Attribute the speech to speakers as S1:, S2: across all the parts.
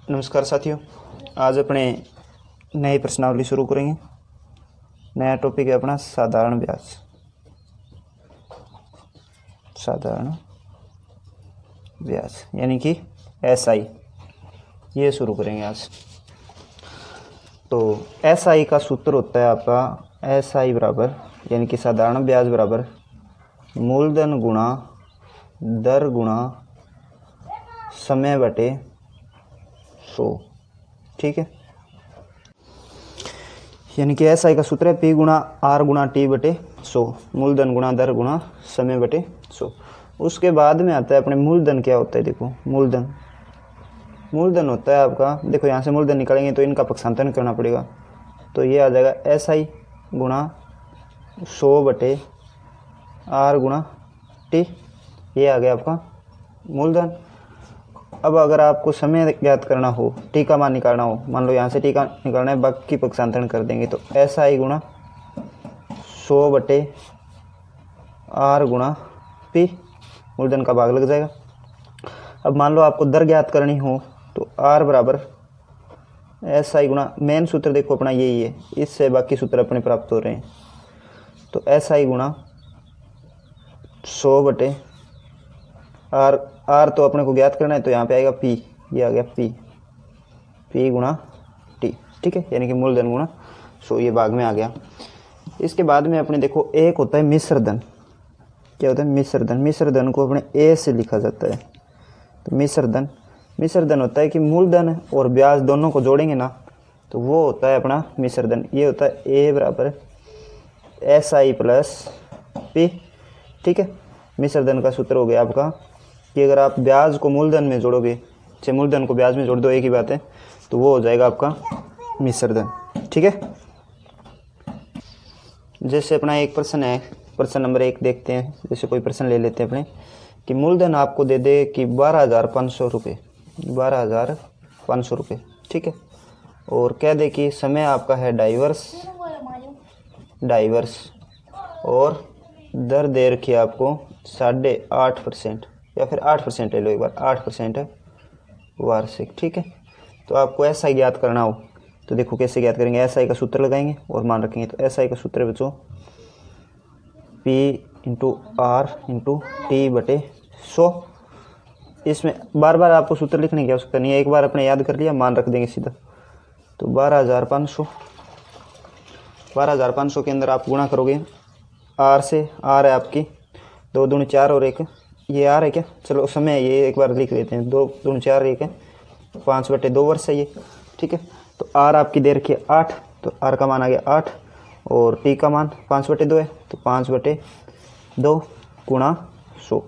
S1: नमस्कार साथियों, आज अपने नई प्रश्नावली शुरू करेंगे। नया टॉपिक है अपना साधारण ब्याज। साधारण ब्याज यानी कि एसआई, ये शुरू करेंगे आज। तो एसआई का सूत्र होता है आपका एसआई बराबर यानी कि साधारण ब्याज बराबर मूलधन गुणा दर गुणा समय बटे 100। ठीक है, यानी कि एसआई का सूत्र है पी गुणा आर गुणा टी बटे 100, मूलधन गुणा दर गुणा समय बटे 100। उसके बाद में आता है अपने मूलधन। क्या होता है देखो, मूलधन होता है आपका, देखो यहाँ से मूलधन निकालेंगे तो इनका पक्षांतरण करना पड़ेगा, तो ये आ जाएगा एसआई गुणा 100 बटे आर गुणा टी, ये आ गया आपका मूलधन। अब अगर आपको समय ज्ञात करना हो, टी का मान निकालना हो, मान लो यहाँ से टी का निकालना है, बाकी पक्षांतरण कर देंगे तो एसआई गुणा 100 बटे आर गुणा पी, मूलधन का भाग लग जाएगा। अब मान लो आपको दर ज्ञात करनी हो तो आर बराबर एसआई गुणा, मेन सूत्र देखो अपना यही है, इससे बाकी सूत्र अपने प्राप्त हो रहे हैं। तो एसआई गुणा 100 बटे आर तो अपने को ज्ञात करना है, तो यहाँ पे आएगा पी, ये आ गया पी गुणा टी। ठीक है, यानी कि मूलधन गुणा 100, ये भाग में आ गया। इसके बाद में अपने देखो एक होता है मिश्रधन। क्या होता है मिश्रधन? मिश्रधन को अपने ए से लिखा जाता है। तो मिश्रधन होता है कि मूलधन और ब्याज दोनों को जोड़ेंगे ना, तो वो होता है अपना मिश्रधन। ये होता है ए बराबर एसआई प्लस पी। ठीक है, मिश्रधन का सूत्र हो गया आपका कि अगर आप ब्याज को मूलधन में जोड़ोगे, चाहे मूलधन को ब्याज में जोड़ दो, एक ही बात है, तो वो हो जाएगा आपका मिश्रधन। ठीक है, जैसे अपना एक प्रश्न है, प्रश्न नंबर 1 देखते हैं। जैसे कोई प्रश्न ले लेते हैं अपने कि मूलधन आपको दे दे कि 12,500 रुपये, 12,500 रुपये। ठीक है, और कह दे कि समय आपका है डाइवर्स और दर दे रखी है आपको 8.5% या फिर 8% ले लो, एक बार 8% है वार्षिक। ठीक है, तो आपको एसआई ज्ञात करना हो तो देखो कैसे ज्ञात करेंगे। एसआई का सूत्र लगाएंगे और मान रखेंगे। तो एसआई का सूत्र है बच्चों P into R into T बटे 100। इसमें बार बार आपको सूत्र लिखने की आवश्यकता नहीं है, एक बार अपने याद कर लिया, मान रख देंगे सीधा। तो 12,500 के अंदर आप गुणा करोगे आर से, आर है आपकी 2 दूनी 4 और 1, ये आर है क्या, चलो समय ये एक बार लिख लेते हैं, 2 दूनी 4 1 है, 5/2 वर्ष है ये। ठीक है, तो आर आपकी दे रखी है 8, तो आर का मान आ गया 8 और टी का मान 5/2 है, तो 5/2 गुणा 100।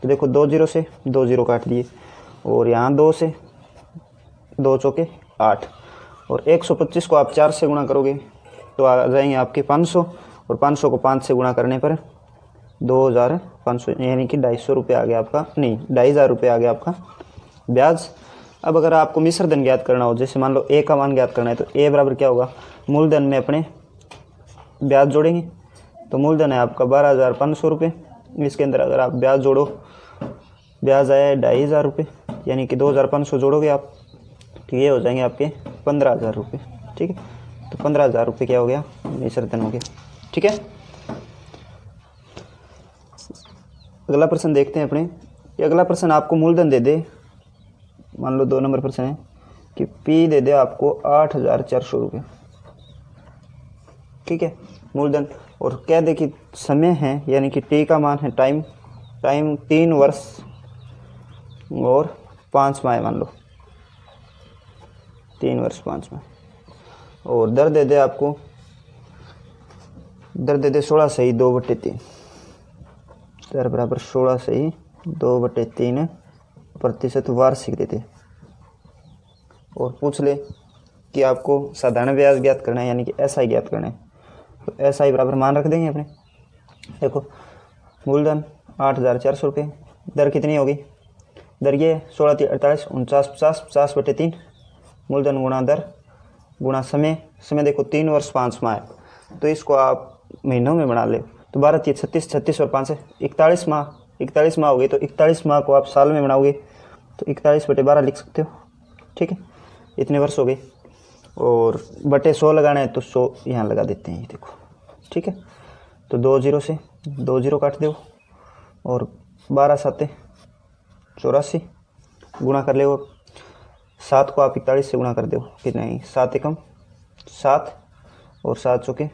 S1: तो देखो 2 0 से 2 0 काट दिए और यहाँ 2 से 2 चौके 8 और 125 को आप 4 से गुणा करोगे तो आ जाएंगे आपके 500 और 500 को 5 से गुणा करने पर 2,500 यानी कि 250 रुपये आ गया आपका, नहीं 2,500 रुपये आ गया आपका ब्याज। अब अगर आपको मिश्रधन ज्ञात करना हो, जैसे मान लो ए का मान ज्ञात करना है, तो ए बराबर क्या होगा, मूलधन में अपने ब्याज जोड़ेंगे। तो मूलधन है आपका 12,500 रुपये, इसके अंदर अगर आप ब्याज जोड़ो, ब्याज आया है 2,500 रुपये, यानी कि 2,500 जोड़ोगे आप तो ये हो जाएंगे आपके 15,000 रुपये। ठीक है, तो 15,000 रुपये क्या हो गया, मिश्रधन हो गया। ठीक है, अगला प्रश्न देखते हैं अपने। ये अगला प्रश्न आपको मूलधन दे दे, मान लो 2 नंबर प्रश्न है कि पी दे दे आपको 8,400 रुपये। ठीक है, मूलधन, और कह दे कि समय है यानी कि टी का मान है टाइम 3 वर्ष और 5 माह, मान लो 3 वर्ष 5 माह, और दर दे दे आपको, दर दे दे 16 सही 2/3, दर बराबर 16 सही 2/3% वार्षिक देते, और पूछ ले कि आपको साधारण ब्याज ज्ञात करना है यानी कि एसआई ज्ञात करना है। तो एसआई बराबर मान रख देंगे अपने। देखो मूलधन 8,400 रुपये, दर कितनी होगी, दर ये 16 × 48 49 50 50/3, मूलधन गुणा दर गुणा समय देखो 3 वर्ष 5 माह है, तो इसको आप महीनों में बना ले तो 12 × 36 36 और 5 है 41 माह, 41 माह हो गए, तो 41 माह को आप साल में बनाओगे तो 41/12 लिख सकते हो। ठीक है, इतने वर्ष हो गए, और बटे 100 लगाना है तो 100 यहाँ लगा देते हैं, ये देखो, ठीक है। तो 2 जीरो से 2 जीरो काट दो, और 12 7 84 गुणा कर ले। 7 को आप 41 से गुणा कर दो, कितना है 7 एकम 7 और 7 चौके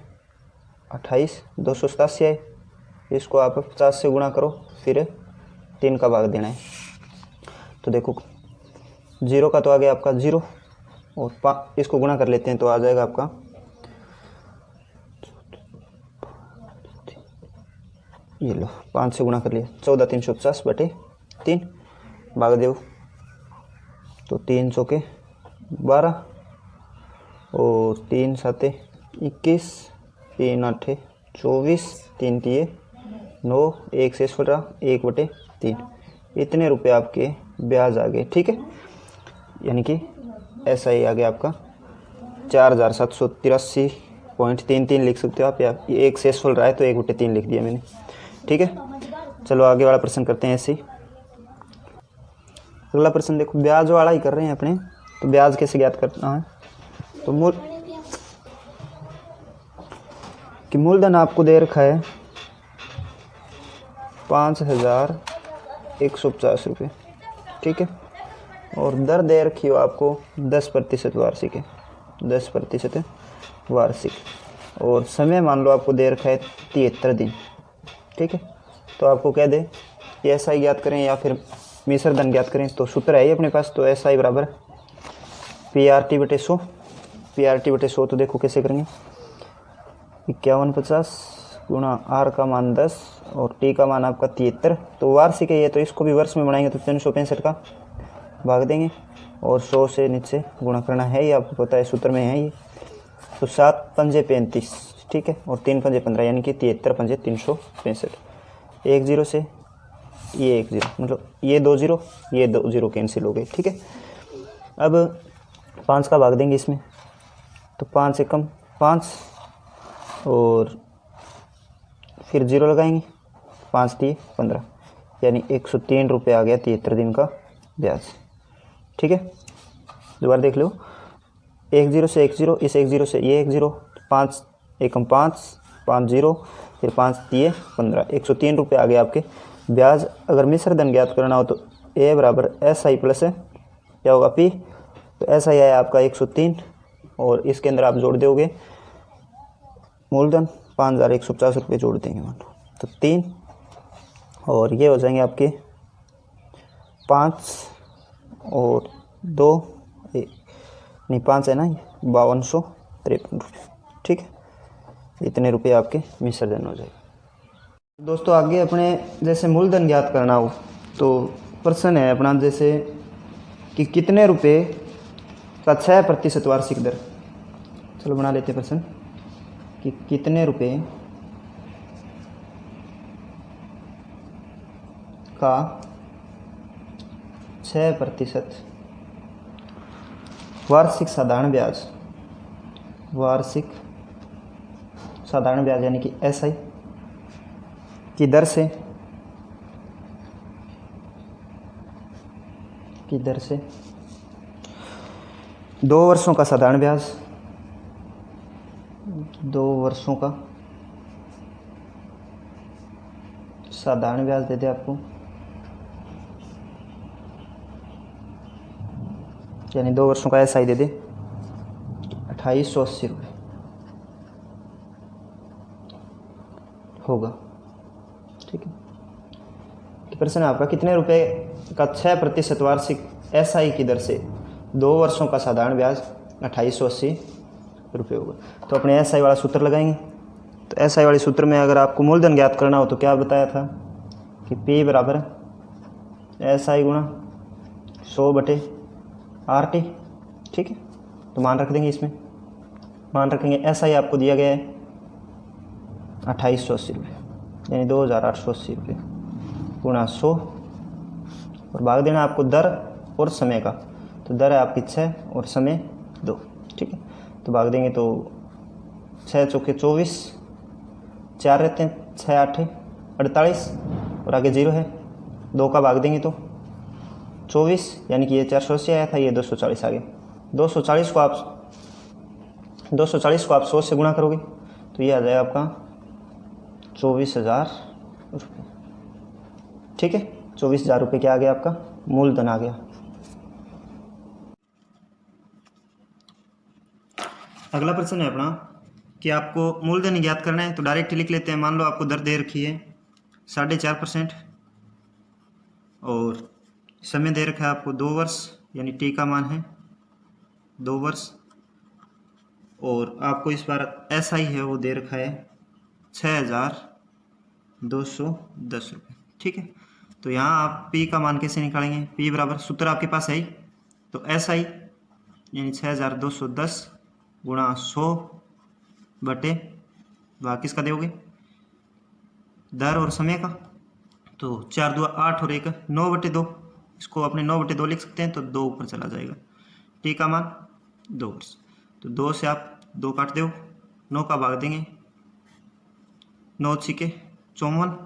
S1: 28, 287 आए। इसको आप 50 से गुणा करो, फिर 3 का भाग देना है। तो देखो 0 का तो आ गया आपका 0, और इसको गुणा कर लेते हैं तो आ जाएगा आपका ये लो 5 से गुणा कर लिया, 14 350 बटे 3 भाग दो। तो 3 चौके 12 और 3 7 21, 3 8 24, 3 3 9, 1 से 18, 1 बटे 3। इतने रुपए आपके ब्याज आ गए, ठीक है। यानी कि ऐसा ही आ गया आपका 4783.33 लिख सकते हो आप, या 1 से फुल रहा है तो 1 बटे 3 लिख दिया मैंने, ठीक है। चलो आगे वाला प्रश्न करते हैं ऐसे ही। अगला प्रश्न देखो, ब्याज वाला ही कर रहे हैं अपने, तो ब्याज कैसे ज्ञात करना है। तो मूलधन आपको दे रखा है 5150 रुपये, ठीक है। और दर दे रखी हो आपको 10% वार्षिक है, 10% वार्षिक। और समय मान लो आपको दे रखा है 73 दिन, ठीक है। तो आपको कह दे कि SI ज्ञात करें या फिर मिश्र धन ज्ञात करें, तो सूत्र है ही अपने पास। तो SI बराबर PRT बटे 100, PRT बटे 100। तो देखो कैसे करेंगे, 5150 गुणा R का मान 10 और T का मान आपका 73। तो वार्षिक है ये, तो इसको भी वर्ष में बनाएंगे तो 365 का भाग देंगे, और 100 से नीचे गुणा करना है, ये आपको पता है सूत्र में है ये। तो 7 पंजे 35, ठीक है, और 3 पंजे 15, यानी कि 73 पंजे 365। 1 जीरो से ये 1 जीरो, मतलब ये 2 जीरो, ये 2 जीरो कैंसिल हो गए, ठीक है। अब 5 का भाग देंगे इसमें, तो 5 एकम 5 और फिर 0 लगाएंगे, 5 3 15, यानी 103 रुपये आ गया 73 दिन का ब्याज, ठीक है। दोबारा देख लो, 1 जीरो से 1 जीरो, इस 1 जीरो से ये 1 जीरो, 5 एकम 5 5 जीरो, फिर 5 3 15, 103 रुपये आ गए आपके ब्याज। अगर मिश्र धन ज्ञात करना हो तो A बराबर SI प्लस क्या होगा P। तो SI आया आपका 103, और इसके अंदर आप जोड़ दोगे मूलधन 5150 रुपये जोड़ देंगे मान लो, तो 3, और ये हो जाएंगे आपके 5 और 2 नहीं 5 है ना, 5253 रुपये, ठीक है। इतने रुपये आपके मिश्र धन हो जाएगा। दोस्तों आगे अपने जैसे मूलधन ज्ञात करना हो तो प्रश्न है अपना जैसे कि कितने रुपए का 6% वार्षिक दर। चलो बना लेते हैं प्रश्न कि कितने रुपए का 6% वार्षिक साधारण ब्याज, वार्षिक साधारण ब्याज यानी कि SI की दर से 2 वर्षों का साधारण ब्याज, 2 वर्षों का साधारण ब्याज दे दे आपको, यानी 2 वर्षों का SI दे दे 2880 रुपये होगा, ठीक है। प्रश्न है आपका कितने रुपए का 6% वार्षिक SI की दर से 2 वर्षों का साधारण ब्याज 2880 रुपये होगा। तो अपने SI वाला सूत्र लगाएंगे। तो SI वाले सूत्र में अगर आपको मूलधन ज्ञात करना हो तो क्या बताया था कि P बराबर SI गुणा 100 बटे RT, ठीक है। तो मान रख देंगे, इसमें मान रखेंगे SI आपको दिया गया है 2880 रुपये, यानी 2880 रुपये गुणा 100, और भाग देना आपको दर और समय का। तो दर है आपकी 6 और समय 2, ठीक है। तो भाग देंगे तो 6 चौके 24, 4 रहते हैं, 6 8 48, और आगे 0 है, 2 का भाग देंगे तो 24, यानी कि ये 480 आया था, ये 240 आ गया। 240 को आप 100 से गुणा करोगे तो ये आ जाएगा आपका 24,000 रुपये। ठीक है, 24,000 रुपये क्या आ गया आपका मूलधन आ गया। अगला प्रश्न है अपना कि आपको मूलधन ज्ञात करना है, तो डायरेक्ट लिख लेते हैं। मान लो आपको दर दे रखी है 4.5% और समय दे रखा है आपको 2 वर्ष, यानी टी का मान है 2 वर्ष, और आपको इस बार SI है वो दे रखा है 6,210 रुपये। ठीक है, तो यहाँ आप P का मान कैसे निकालेंगे? P बराबर सूत्र आपके पास है ही, तो SI यानी 6,210 गुणा 100 बटे भाग किसका दोगे? दर और समय का। तो 4 2 8 और 1 9/2, इसको अपने 9/2 लिख सकते हैं, तो 2 ऊपर चला जाएगा। टी का मान 2 वर्ष, तो 2 से आप 2 काट दो, 9 का भाग देंगे, 9 छिके 54,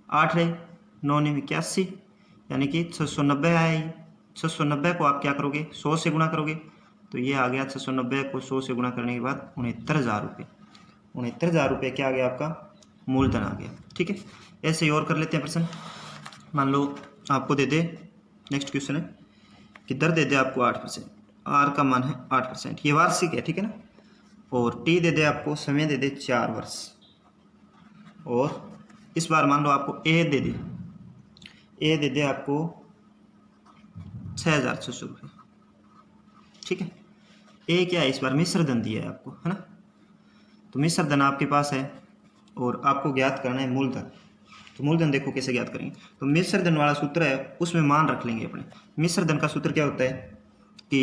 S1: 8 रहे 9 9 81, यानी कि 690 आए। 690 को आप क्या करोगे? 100 से गुणा करोगे, तो ये आ गया 690 को 100 से गुणा करने के बाद 69,000 रुपये। 69,000 रुपये क्या आ गया? आपका मूलधन आ गया। ठीक है, ऐसे ही और कर लेते हैं प्रश्न। मान लो आपको दे दे, नेक्स्ट क्वेश्चन है कि दर दे दे आपको 8%, आर का मान है 8%, ये वार्षिक है। ठीक है ना, और टी दे दे आपको, समय दे दे 4 वर्ष, और इस बार मान लो आपको ए दे दे आपको 6,600 रुपये। ठीक है, ए क्या है? इस बार मिश्र धन दिया है आपको, है ना, तो मिश्र धन आपके पास है और आपको ज्ञात करना है मूलधन। तो मूलधन देखो कैसे ज्ञात करेंगे, तो मिश्र धन वाला सूत्र है उसमें मान रख लेंगे अपने। मिश्र धन का सूत्र क्या होता है कि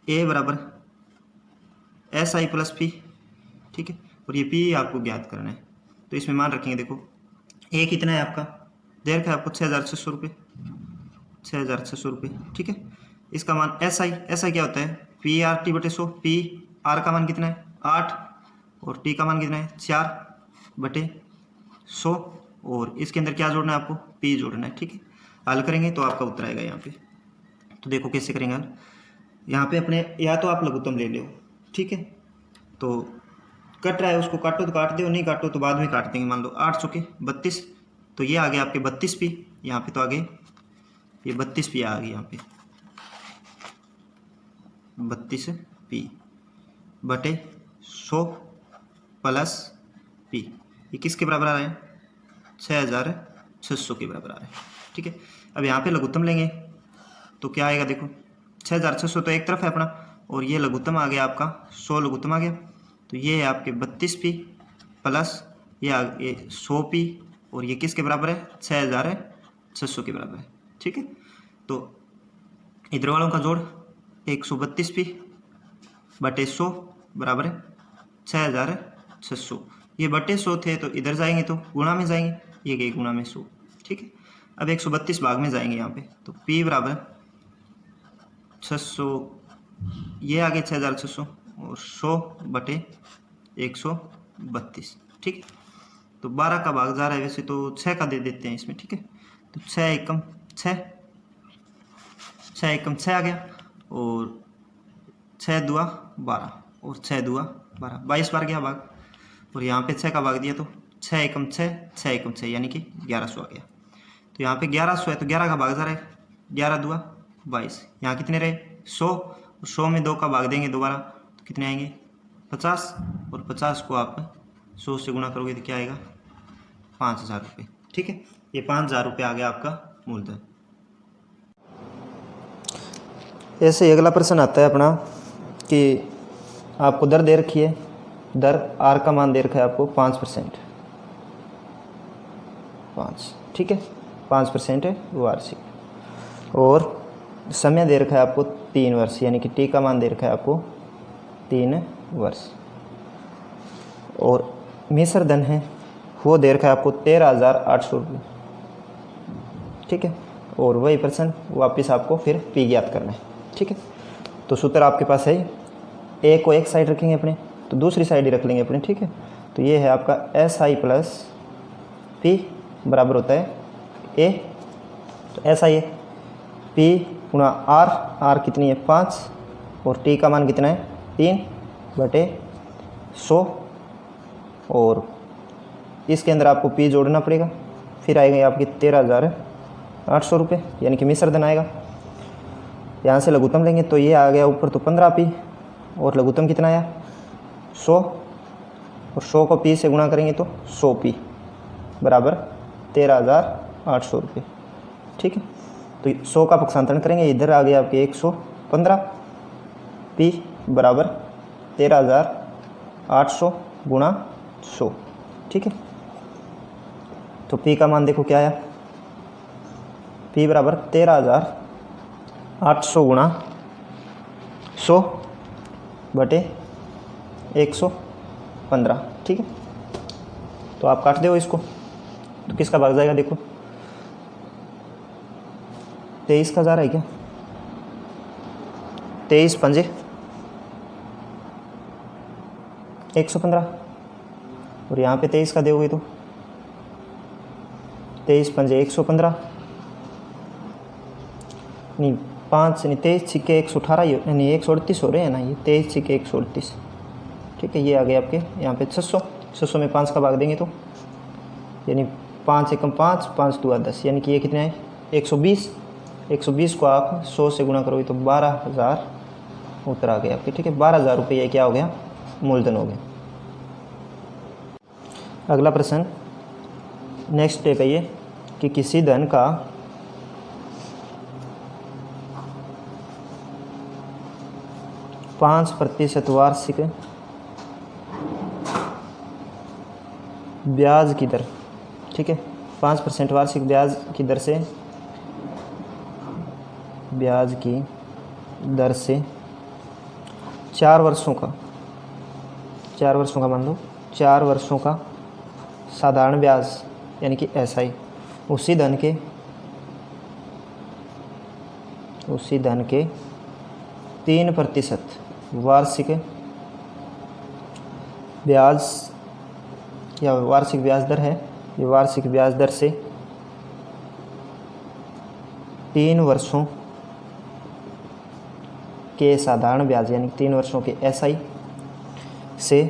S1: ए बराबर SI प्लस P। ठीक है, और ये P आपको ज्ञात करना है, तो इसमें मान रखेंगे। देखो ए कितना है आपका? दे रखा है आपको 6,600 रुपये, 6,600 रुपये। ठीक है, इसका मान SI क्या होता है? PRT/100। PR का मान कितना है? 8, और T का मान कितना है? 4/100, और इसके अंदर क्या जोड़ना है आपको? P जोड़ना है। ठीक है, हल करेंगे तो आपका उत्तर आएगा यहाँ पे। तो देखो कैसे करेंगे हल। यहाँ पे अपने या तो आप लघुत्तम ले लो, ठीक है, तो कट रहा है उसको काटो तो काट दो, नहीं काटो तो बाद में काट देंगे। मान लो 8 चौके 32, तो ये आ गया आपके 32P। यहाँ पे तो आगे ये 32P आ गई, यहाँ पे 32P बटे 100 प्लस P, ये किसके बराबर आ रहा है? 6,600 के बराबर आ रहा है। ठीक है, अब यहाँ पे लघुत्तम लेंगे तो क्या आएगा? देखो 6,600 तो एक तरफ है अपना, और ये लघुत्तम आ गया आपका 100 लघुत्तम आ गया, तो ये है आपके 32P प्लस ये 100P, और ये किसके बराबर है? 6,600 के बराबर है। ठीक है, तो इधर वालों का जोड़ 132P बटे 100 बराबर है 6,600। ये बटे 100 थे तो इधर जाएंगे तो गुणा में जाएंगे, ये गए गुणा में 100। ठीक है, अब 132 भाग में जाएंगे यहाँ पे, तो P बराबर 600, ये आ गए 6,600, और 100 बटे 132। ठीक है, तो 12 का भाग जा रहा है, वैसे तो 6 का दे देते हैं इसमें। ठीक है, तो 6 एकम 6 आ गया, और 6 दुआ 12, और 6 दुआ 12, 22 बार गया भाग, और यहाँ पे 6 का भाग दिया तो 6 एकम 6, यानी कि 1100 आ गया। तो यहाँ पे 1100 है तो 11 का भाग जा रहा है, 11 दुआ 22, यहाँ कितने रहे? 100, और 100 में 2 का भाग देंगे दोबारा तो कितने आएंगे? 50, और 50 को आप 100 से गुणा करोगे तो क्या आएगा? 5,000 रुपये। ठीक है, ये 5,000 रुपये आ गया आपका मूलधन। ऐसे ही अगला प्रश्न आता है अपना कि आपको दर दे रखी है, दर आर का मान दे रखा है आपको 5%, 5। ठीक है, 5% है वार्षिक, और समय दे रखा है आपको 3 वर्ष, यानी कि टी का मान दे रखा है आपको 3 वर्ष, और मिश्र धन है वो दे रखा है आपको 13,800 रुपये। ठीक है, और वही प्रश्न वापस आपको फिर पी ज्ञात करना है। ठीक है, तो सूत्र आपके पास है, ए को एक साइड रखेंगे अपने, तो दूसरी साइड ही रख लेंगे अपने। ठीक है, तो ये है आपका SI प्लस P बराबर होता है ए, तो SI है P गुणा R कितनी है? 5, और टी का मान कितना है 3/100 और इसके अंदर आपको पी जोड़ना पड़ेगा। फिर आएगा आपकी 13,800 रुपये, यानी कि मिश्र धन आएगा। यहाँ से लघुत्तम लेंगे तो ये आ गया ऊपर तो 15 पी और लघुत्तम कितना आया 100 और 100 को पी से गुणा करेंगे तो 100 पी बराबर 13,800 रुपये। ठीक है, तो 100 का पक्षांतरण करेंगे, इधर आ गया आपके 115 पी बराबर 13,800 गुणा 100। ठीक है, तो पी का मान देखो क्या आया, पी बराबर 13,800 गुणा 100/115। ठीक है, तो आप काट दो इसको, तो किसका भाग जाएगा देखो, 23 का जा रहा है क्या, 23 पंजे 115 और यहाँ पे 23 का दोगे तो 23 पंजे 115 नहीं 5 नहीं 23 छिक्के 118 नहीं 138 हो रहे हैं ना, ये 23 छिक्के 138। ठीक है, ये आ गए आपके यहाँ पे 600 में 5 का भाग देंगे तो यानी 5 एकम 5 5 दूआ 10, यानी कि ये कितने है 120 को आप 100 से गुणा करोगे तो 12,000 उत्तर आ गया आपके। ठीक है, 12,000 रुपये ये क्या हो गया, मूलधन हो गया। अगला प्रश्न नेक्स्ट स्टेप है ये कि किसी धन का पाँच % वार्षिक ब्याज की दर, ठीक है 5% वार्षिक ब्याज की दर से 4 वर्षों का मान लो 4 वर्षों का साधारण ब्याज यानी कि SI उसी धन के 3% वार्षिक ब्याज या वार्षिक ब्याज दर है, ये वार्षिक ब्याज दर से 3 वर्षों के साधारण ब्याज यानी 3 वर्षों के SI से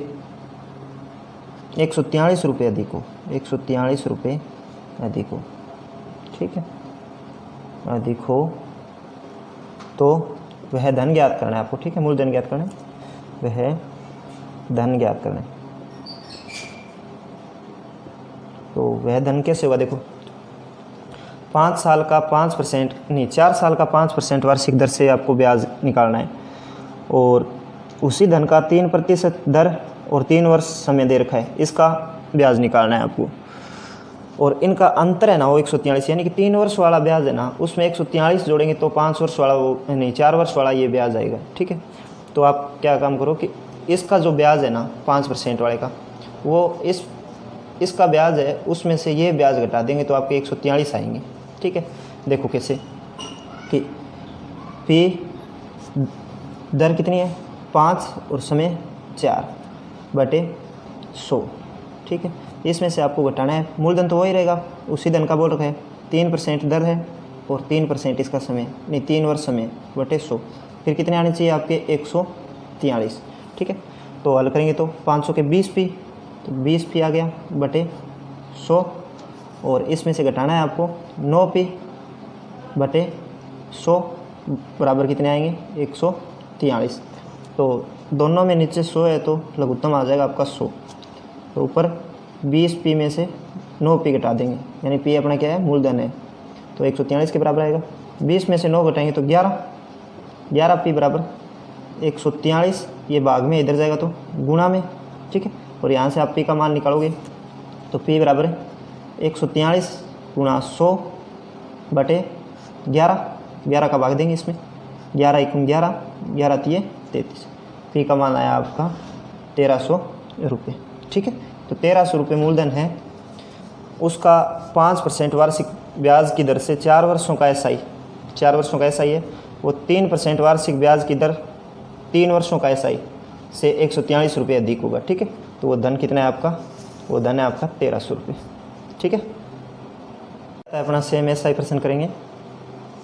S1: 143 रुपये अधिक हो, 143 रुपये अधिक हो। ठीक है, अधिक हो तो वह धन ज्ञात करना है आपको। ठीक है, मूलधन ज्ञात करना है, वह धन ज्ञात करना है। तो वह धन कैसे होगा देखो, 4 साल का 5% वार्षिक दर से आपको ब्याज निकालना है और उसी धन का 3% दर और 3 वर्ष समय दे रखा है, इसका ब्याज निकालना है आपको। और इनका अंतर है ना वो 143, यानी कि 3 वर्ष वाला ब्याज है ना उसमें 143 जोड़ेंगे तो 5 वर्ष वाला वो नहीं 4 वर्ष वाला ये ब्याज आएगा। ठीक है, तो आप क्या काम करो कि इसका जो ब्याज है ना 5% वाले का वो इसका ब्याज है उसमें से ये ब्याज घटा देंगे तो आपके 143 आएंगे। ठीक है, देखो कैसे कि पी दर कितनी है 5 और समय 4/100। ठीक है, इसमें से आपको घटाना है, मूलधन तो वही रहेगा उसी धन का बोल रखा है, 3% दर है और 3% इसका समय नहीं 3 वर्ष समय /100, फिर कितने आने चाहिए आपके 143। ठीक है, तो हल करेंगे तो 500 के 20 पी तो 20 पी आ गया /100 और इसमें से घटाना है आपको 9 पी /100 बराबर कितने आएंगे 143। तो दोनों में नीचे 100 है तो लघुत्तम आ जाएगा आपका 100, तो ऊपर 20 पी में से 9 पी घटा देंगे, यानी पी अपना क्या है मूलधन है, तो 143 के बराबर आएगा। 20 में से 9 घटाएंगे तो 11 पी बराबर 143, ये भाग में इधर जाएगा तो गुणा में। ठीक है, और यहाँ से आप पी का मान निकालोगे तो पी बराबर 143 गुणा 100/11 का भाग देंगे इसमें, 11 × 11 11 × 33, पी का मान आया आपका 1300 रुपये। ठीक है, तो 1300 रुपये मूलधन है, उसका 5% वार्षिक ब्याज की दर से 4 वर्षों का SI, 4 वर्षों का SI है, वो 3% वार्षिक ब्याज की दर 3 वर्षों का SI से 143 रुपये अधिक होगा। ठीक है, तो वो धन कितना है आपका, वो धन है आपका 1300 रुपये। ठीक है, अपना सेम SI प्रश्न करेंगे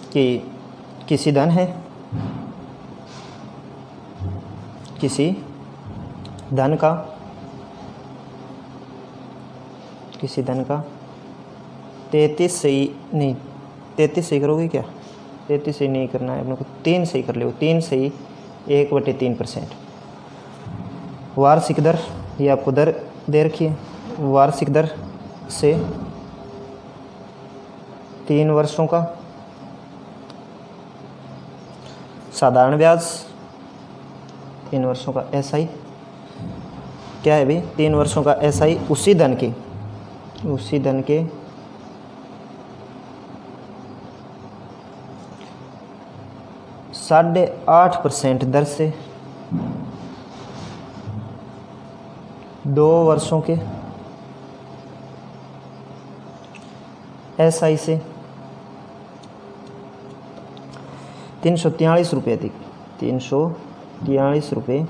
S1: कि किसी धन है किसी धन का 33 सही नहीं, 33 सही करोगे क्या? 33 सही नहीं करना है अपने को, 3 सही कर लो, 3 सही 1/3%। वार्षिक दर, ये आपको दर दे रखी है, वार्षिक दर से 3 वर्षों का साधारण ब्याज, 3 वर्षों का SI क्या है भाई? 3 वर्षों का SI उसी धन के 8.5% दर से 2 वर्षों के SI से 343 रुपये अधिक, 343 रुपये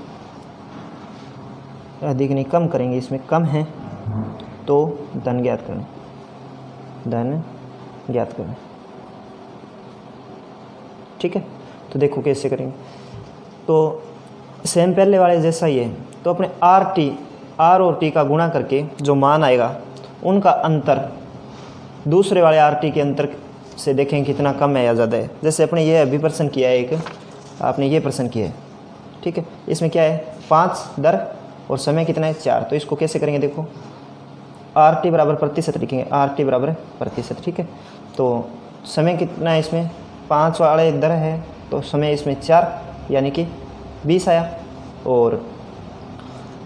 S1: अधिक नहीं, कम करेंगे, इसमें कम है तो धन ज्ञात करें, ठीक है। तो देखो कैसे करेंगे, तो सेम पहले वाले जैसा ही है। तो अपने आर और टी का गुणा करके जो मान आएगा उनका अंतर दूसरे वाले RT के अंतर से देखें कितना कम है या ज़्यादा है। जैसे अपने ये अभी प्रश्न किया है एक, आपने ये प्रश्न किया है, ठीक है। इसमें क्या है 5 दर और समय कितना है 4। तो इसको कैसे करेंगे, देखो RT बराबर प्रतिशत लिखेंगे, RT बराबर प्रतिशत, ठीक है। तो समय कितना है इसमें 5 वाले दर है तो समय इसमें 4 यानी कि 20 आया। और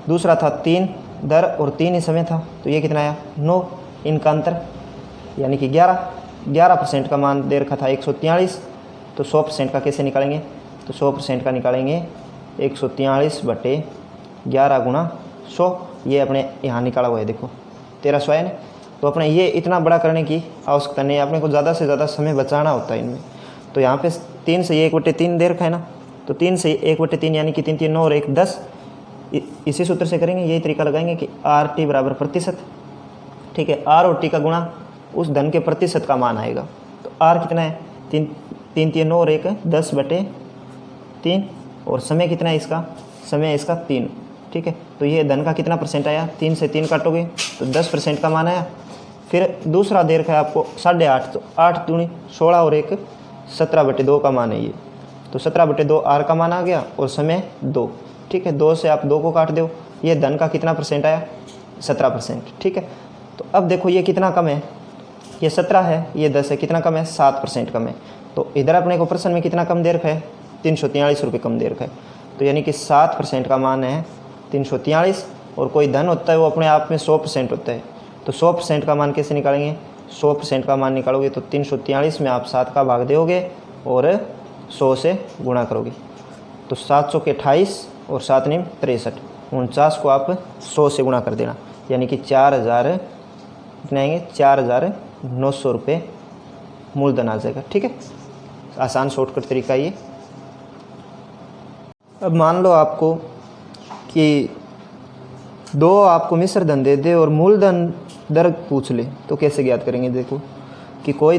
S1: दूसरा था 3 दर और 3 ही समय था तो ये कितना आया 9, इनका अंतर यानी कि 11% का मान दे रखा था 143। तो 100% का कैसे निकालेंगे, तो 100% का निकालेंगे 143/11 गुणा 100। ये अपने यहाँ निकाला हुआ है, देखो 1300 है ना। तो अपने ये इतना बड़ा करने की आवश्यकता नहीं है, अपने को ज़्यादा से ज़्यादा समय बचाना होता है इनमें। तो यहाँ पे 3 से 1/3 दे रखा है ना, तो 3 से 1/3 यानी कि 3 3 9 और 1 10। इसी सूत्र से करेंगे, यही तरीका लगाएंगे कि RT बराबर प्रतिशत, ठीक है। R और T का गुणा उस धन के प्रतिशत का मान आएगा। तो R कितना है 3 3 9 और 1 10/3 और समय कितना है इसका, समय इसका 3, ठीक है। तो ये धन का कितना परसेंट आया, 3 से 3 काटोगे तो 10% का मान आया। फिर दूसरा दे रखा है आपको 8.5, तो 8 दूनी 16 और 1 17/2 का मान है ये। तो 17/2 R का मान आ गया और समय 2, ठीक है। 2 से आप 2 को काट दो, ये धन का कितना परसेंट आया 17%, ठीक है। तो अब देखो ये कितना कम है, ये 17 है, ये 10 है, कितना कम है 7% कम है। तो इधर अपने को प्रश्न में कितना कम दे रखा है 343 रुपये कम दे रखा है। तो यानी कि 7% का मान है 343। और कोई धन होता है वो अपने आप में 100% होता है। तो 100% का मान कैसे निकालेंगे, 100% का मान निकालोगे तो 343 में आप 7 का भाग दोगे और 100 से गुणा करोगे। तो 700 के 28 और 7 9 63, 49 को आप 100 से गुणा कर देना, यानी कि 4000 कितने आएंगे 4900 रुपये मूलधन आ जाएगा, ठीक है। आसान शॉर्टकट तरीका ये। अब मान लो आपको कि 2 आपको मिश्र धन दे दे और मूलधन दर पूछ ले, तो कैसे ज्ञात करेंगे। देखो कि कोई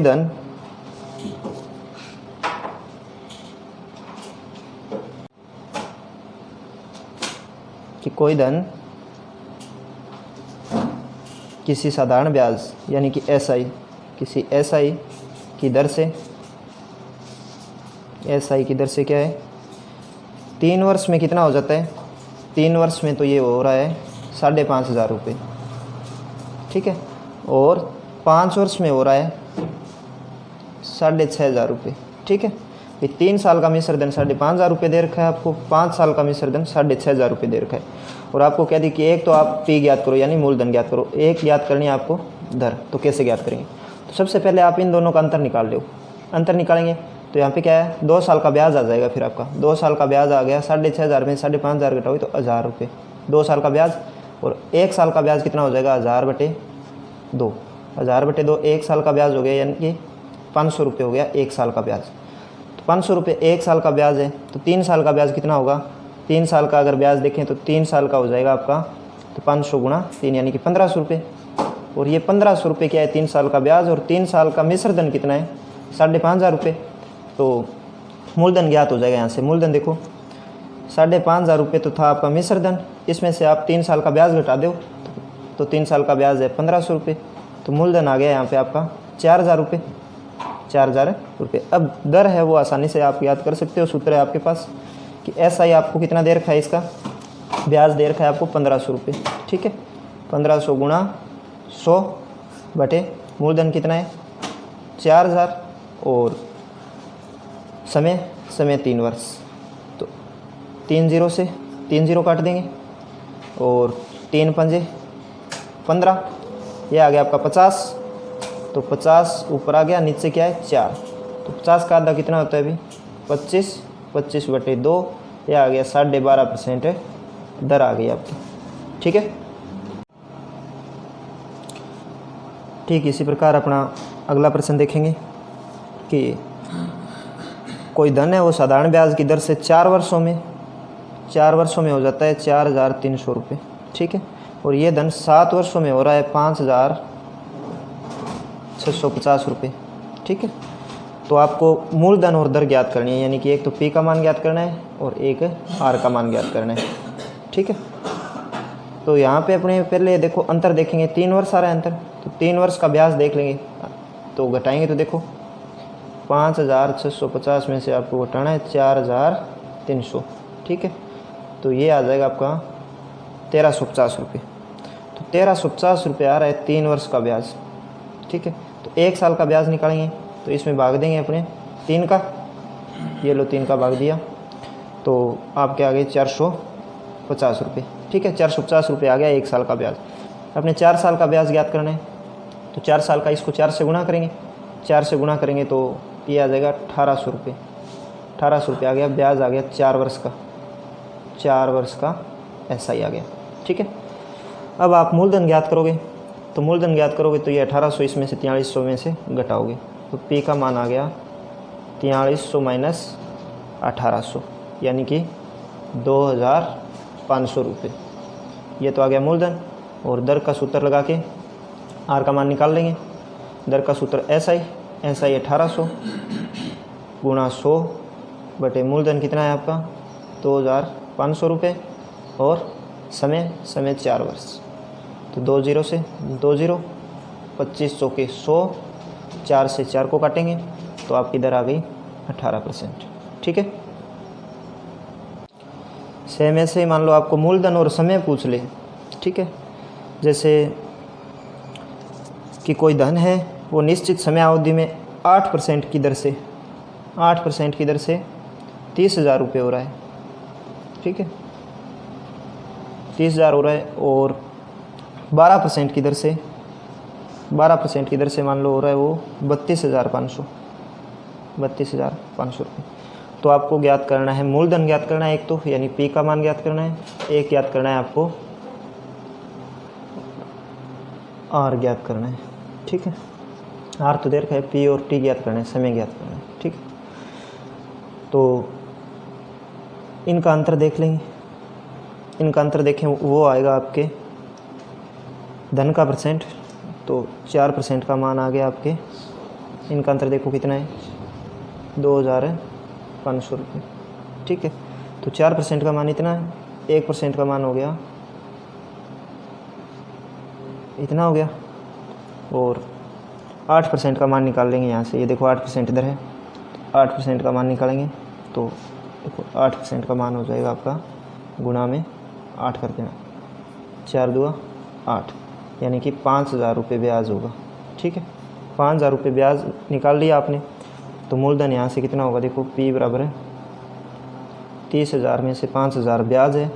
S1: धन किसी साधारण ब्याज यानी कि SI, किसी SI की दर से, SI की दर से क्या है 3 वर्ष में कितना हो जाता है, 3 वर्ष में तो ये हो रहा है 5,500 रुपये, ठीक है। और 5 वर्ष में हो रहा है 6,500 रुपये, ठीक है। ये 3 साल का मिश्र धन 5,500 रुपये दे रखा है आपको, 5 साल का मिश्र धन 6,500 रुपये दे रखा है। और आपको कह दी कि एक तो आप P ज्ञात करो यानी मूलधन ज्ञात करो, एक ज्ञात करनी है आपको दर। तो कैसे ज्ञात करेंगे, तो सबसे पहले आप इन दोनों का अंतर निकाल लो। अंतर निकालेंगे तो यहाँ पे क्या है 2 साल का ब्याज आ जाएगा। फिर आपका 2 साल का ब्याज आ गया 6,500 में 5,500 घटाओगे तो 1,000 रुपये 2 साल का ब्याज। और 1 साल का ब्याज कितना हो जाएगा 1,000/2, 1,000/2 1 साल का ब्याज हो गया, यानी कि 500 रुपये हो गया 1 साल का ब्याज। तो 500 रुपये 1 साल का ब्याज है, तो 3 साल का ब्याज कितना होगा, 3 साल का अगर ब्याज देखें तो 3 साल का हो जाएगा आपका, तो 500 गुणा 3 यानी कि 1,500 रुपये। और ये 1,500 रुपये क्या है 3 साल का ब्याज, और 3 साल का मिश्र धन कितना है 5,500 रुपये। तो मूलधन ज्ञात हो जाएगा यहाँ से। मूलधन देखो 5,500 रुपये तो था आपका मिश्र धन, इसमें से आप 3 साल का ब्याज घटा दो तो 3 साल का ब्याज है 1,500 रुपये, तो मूलधन आ गया यहाँ पे आपका 4,000 रुपये, 4,000 रुपये। अब दर है वो आसानी से आप याद कर सकते हो, सूत्र है आपके पास कि SI आपको कितना दे रखा है, इसका ब्याज दे रखा है आपको 1,500 रुपये, ठीक है। 1,500 गुणा 100 बटे मूलधन कितना है 4,000 और समय 3 वर्ष, तो 3 0 से 3 0 काट देंगे और 3 पंजे 15, ये आ गया आपका 50, तो 50 ऊपर आ गया, नीचे क्या है 4, तो 50 का आधा कितना होता है अभी 25, 25 बटे 2, ये आ गया 12.5% दर आ गई आपकी, ठीक है। ठीक इसी प्रकार अपना अगला प्रश्न देखेंगे कि कोई धन है वो साधारण ब्याज की दर से 4 वर्षों में हो जाता है 4,300 रुपये, ठीक है, और ये धन 7 वर्षों में हो रहा है 5,650 रुपये, ठीक है। तो आपको मूलधन और दर ज्ञात करनी है, यानी कि एक तो P का मान ज्ञात करना है और एक R का मान ज्ञात करना है, ठीक है। तो यहाँ पे अपने पहले देखो अंतर देखेंगे, 3 वर्ष आ रहा है अंतर, तो 3 वर्ष का ब्याज देख लेंगे, तो घटाएंगे तो देखो 5,650 में से आपको घटाना है 4,300, ठीक है, तो ये आ जाएगा आपका 1,350 रुपये। तो 1,350 रुपये आ रहा है 3 वर्ष का ब्याज, ठीक है। तो 1 साल का ब्याज निकालेंगे तो इसमें भाग देंगे अपने 3 का, ये लो 3 का भाग दिया, तो आपके आ गए 450 रुपये, ठीक है। 450 रुपये आ गया 1 साल का ब्याज। अपने 4 साल का ब्याज ज्ञात करना है, तो 4 साल का इसको 4 से गुणा करेंगे, 4 से गुणा करेंगे तो ये आ जाएगा 1,800 रुपये, 1,800 रुपये आ गया, ब्याज आ गया 4 वर्ष का SI आ गया, ठीक है। अब आप मूलधन ज्ञात करोगे, तो मूलधन ज्ञात करोगे तो ये 1,800 इसमें से 4,300 में से घटाओगे, तो P का मान आ गया 4,300 माइनस 1,800 यानी कि 2,500 रुपये, ये तो आ गया मूलधन। और दर का सूत्र लगा के R का मान निकाल लेंगे, दर का सूत्र SI 1,800 गुणा 100 बटे मूलधन कितना है आपका 2,500 रुपये और समय 4 वर्ष, तो 2 0 से 2 0, 25 चौके 100, 4 से 4 को काटेंगे तो आपकी दर आ गई 18%, ठीक है। सेम ऐसे ही मान लो आपको मूलधन और समय पूछ ले, ठीक है, जैसे कि कोई धन है वो निश्चित समय अवधि में 8% की दर से 30,000 रुपये हो रहा है, ठीक है, 30,000 हो रहा है, और 12% की दर से मान लो हो रहा है वो 32,500 रुपये। तो आपको ज्ञात करना है मूलधन ज्ञात करना है एक तो, यानी P का मान ज्ञात करना है, एक ज्ञात करना है आपको R ज्ञात करना है, ठीक है। R तो दे रखा है, P और T ज्ञात करना है, समय ज्ञात करना है, ठीक है। तो इनका अंतर देख लेंगे, इनका अंतर देखें वो आएगा आपके धन का परसेंट, तो 4% का मान आ गया आपके, इनका अंतर देखो कितना है 2,500 रुपये, ठीक है। तो 4% का मान इतना है, 1% का मान हो गया इतना हो गया, और 8% का मान निकाल लेंगे यहाँ से, ये देखो 8% इधर है, 8% का मान निकालेंगे तो देखो 8% का मान हो जाएगा आपका, गुणा में 8 कर देना, 4 दूआ 8, यानी कि 5,000 रुपये ब्याज होगा, ठीक है। 5,000 रुपये ब्याज निकाल लिया आपने, तो मूलधन यहाँ से कितना होगा देखो, P बराबर है 30,000 में से 5,000 ब्याज है,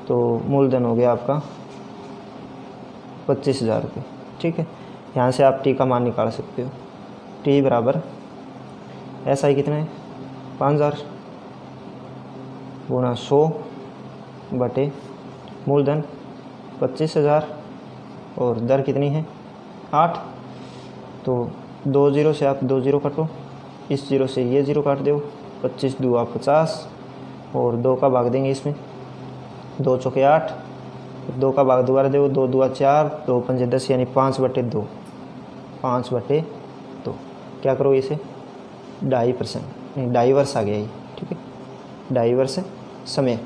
S1: तो मूलधन हो गया आपका 25,000 रुपये, ठीक है। यहाँ से आप T का मान निकाल सकते हो, T बराबर SI कितना है 5,000 गुणा 100 बटे मूलधन 25,000 और दर कितनी है 8, तो 2 0 से आप 2 0 काटो, इस 0 से ये 0 काट दो, 25 दूआ 50 और 2 का भाग देंगे इसमें, 2 चौके 8, 2 का भाग दोबारा दो, 2 दूआ 4, 2 पंजे 10 यानी 5/2, 5/2 क्या करो इसे 2.5% नहीं 2.5 वर्ष आ गया ये, ठीक है, 2.5 वर्ष है। समय।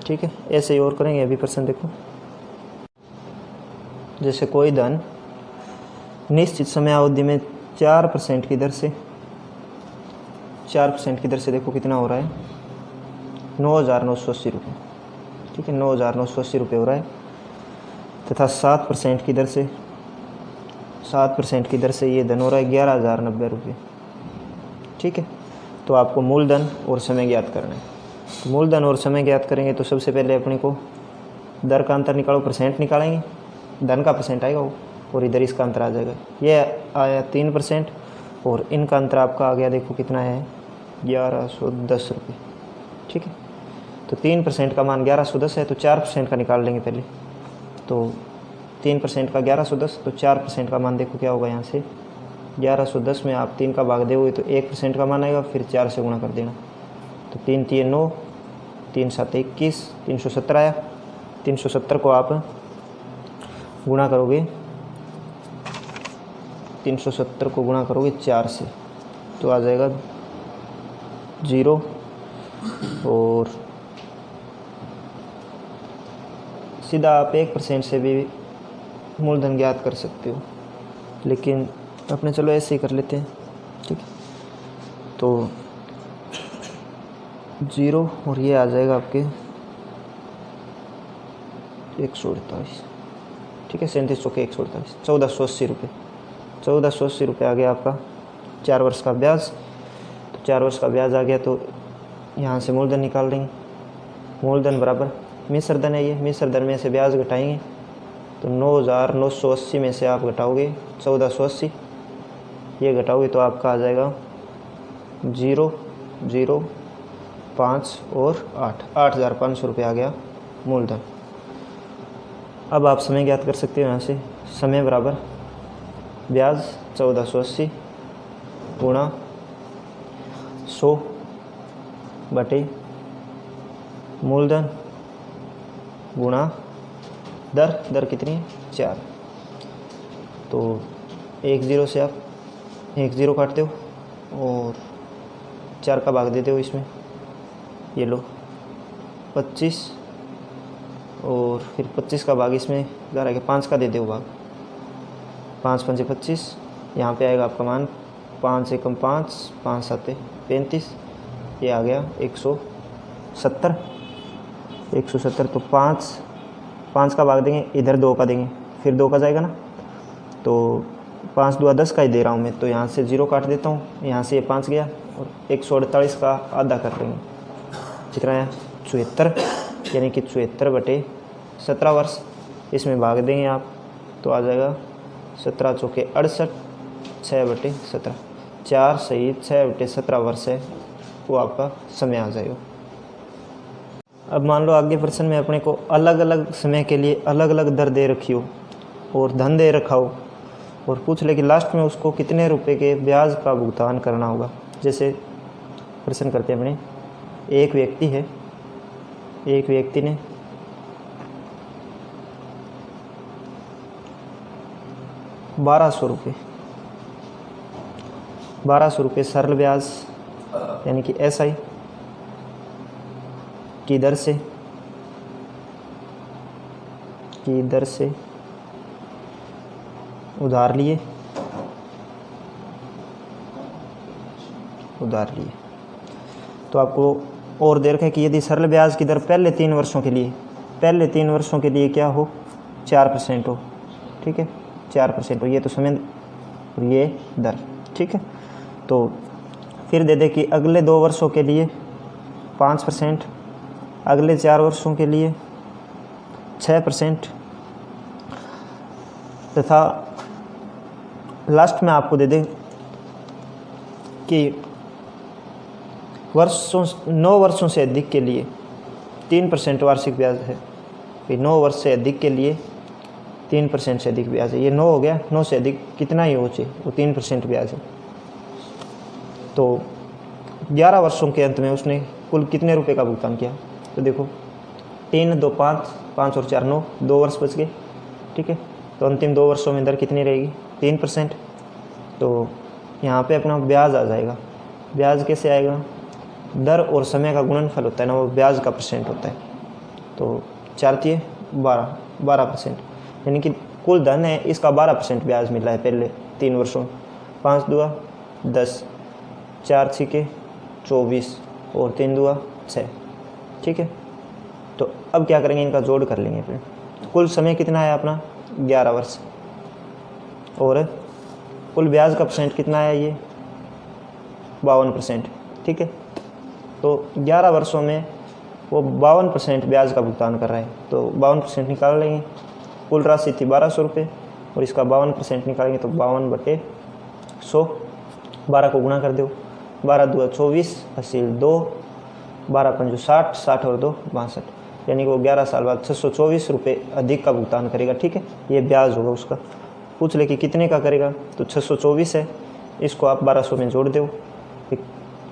S1: ठीक है, ऐसे ही और करेंगे। अभी प्रश्न देखो, जैसे कोई धन निश्चित समयावधि में 4% की दर से 4% की दर से देखो कितना हो रहा है, 9,980 रुपये। ठीक है, 9,980 रुपये हो रहा है, तथा 7% की दर से 7% की दर से ये धन हो रहा है 11,090 रुपये। ठीक है, तो आपको मूलधन और समय ज्ञात करना है। तो मूलधन और समय ज्ञात करेंगे तो सबसे पहले अपने को दर का अंतर निकालो, परसेंट निकालेंगे, धन का परसेंट आएगा वो, और इधर इसका अंतर आ जाएगा। ये आया 3% और इनका अंतर आपका आ गया, देखो कितना है, 1110 रुपये। ठीक है, तो 3% का मान 1110 है, तो 4% का निकाल लेंगे पहले। तो 3% का 1110, तो 4% का मान देखो क्या होगा, यहाँ से 1110 में आप 3 का भाग दोगे तो 1% का मान आएगा, फिर 4 से गुणा कर देना। तो 3 3 9, 3 7 21, 370 आया। 370 को आप गुणा करोगे, 370 को गुणा करोगे 4 से, तो आ जाएगा 0। और सीधा आप 1% से भी मूलधन ज्ञात कर सकते हो, लेकिन अपने चलो ऐसे ही कर लेते हैं। ठीक है, तो 0 और ये आ जाएगा आपके 148। ठीक है, 37 चौके 148, 1480 रुपये। 1480 रुपये आ गया आपका 4 वर्ष का ब्याज। तो 4 वर्ष का ब्याज आ गया, तो यहाँ से मूलधन निकाल देंगे। मूलधन बराबर मिश्र धन है, ये मिश्र धन में से ब्याज घटाएंगे, तो 9,980 में से आप घटाओगे 1480, ये घटाओगे तो आपका आ जाएगा 0 0 5 और 8,500 रुपये आ गया मूलधन। अब आप समय ज्ञात कर सकते हो। यहाँ से समय बराबर ब्याज 1480 गुणा 100 बटे मूलधन गुणा दर कितनी है, 4। तो 1 0 से आप 1 0 काटते हो और 4 का भाग देते हो इसमें, ये लो 25, और फिर 25 का भाग इसमें 11 के 5 का देते हो भाग, 5 5 25, यहाँ पे आएगा आपका मान 5 एकम 5, 5 7 35, ये आ गया 170। 170 तो 5 का भाग देंगे, इधर 2 का देंगे, फिर 2 का जाएगा ना, तो 5 2 10 का ही दे रहा हूँ मैं, तो यहाँ से 0 काट देता हूँ, यहाँ से ये 5 गया, और 148 का आधा कर लेंगे, कितना है 74, यानी कि 74 बटे 17 वर्ष, इसमें भाग देंगे आप, तो आ जाएगा 17 चौके 68, 6 बटे 17, 4 सही 6 बटे 17 वर्ष है, वो आपका समय आ जाएगा। अब मान लो आगे प्रश्न में अपने को अलग अलग समय के लिए अलग अलग दर दे रखी हो और धन दे रखा हो, और पूछ ले कि लास्ट में उसको कितने रुपए के ब्याज का भुगतान करना होगा। जैसे प्रश्न करते हैं अपने, एक व्यक्ति है, एक व्यक्ति ने 1200 रुपये सरल ब्याज यानी कि SI की दर से उधार लिए। तो आपको और दे रखा है कि यदि सरल ब्याज की दर पहले 3 वर्षों के लिए क्या हो, 4% हो। ठीक है, 4% हो, ये तो समय और ये दर। ठीक है, तो फिर दे दे कि अगले 2 वर्षों के लिए 5%, अगले 4 वर्षों के लिए 6%, तथा लास्ट में आपको दे दे कि 9 वर्षों से अधिक के लिए 3% वार्षिक ब्याज है। फिर 9 वर्ष से अधिक के लिए 3% से अधिक ब्याज है। ये 9 हो गया, 9 से अधिक कितना ही हो चाहिए, वो 3% ब्याज है। तो 11 वर्षों के अंत में उसने कुल कितने रुपए का भुगतान किया, तो देखो 3 2 5, 5 और 4 9, 2 वर्ष बच गए। ठीक है, तो अंतिम 2 वर्षों में दर कितनी रहेगी, 3%। तो यहाँ पे अपना ब्याज आ जाएगा। ब्याज कैसे आएगा, दर और समय का गुणनफल होता है ना, वो ब्याज का परसेंट होता है। तो 4 12% यानी कि कुल धन है इसका 12% ब्याज मिला है पहले 3 वर्षों में। 5 दूआ 10, 4 छिके 24 और 3 दूआ 6। ठीक है, तो अब क्या करेंगे, इनका जोड़ कर लेंगे फिर। कुल समय कितना है अपना 11 वर्ष, और कुल ब्याज का परसेंट कितना है ये 52%। ठीक है, तो 11 वर्षों में वो 52% ब्याज का भुगतान कर रहा है, तो 52% निकाल लेंगे। कुल राशि थी 1200 रुपये और इसका 52% निकालेंगे तो 52/100। 12 को गुणा कर दो, 12 दूआ 24, असील 2, 12 पंजू 60, 60 और 2 62, यानी कि वो 11 साल बाद 624 रुपये अधिक का भुगतान करेगा। ठीक है, ये ब्याज होगा उसका। पूछ ले कि कितने का करेगा, तो 624 है, इसको आप 1200 में जोड़ दो,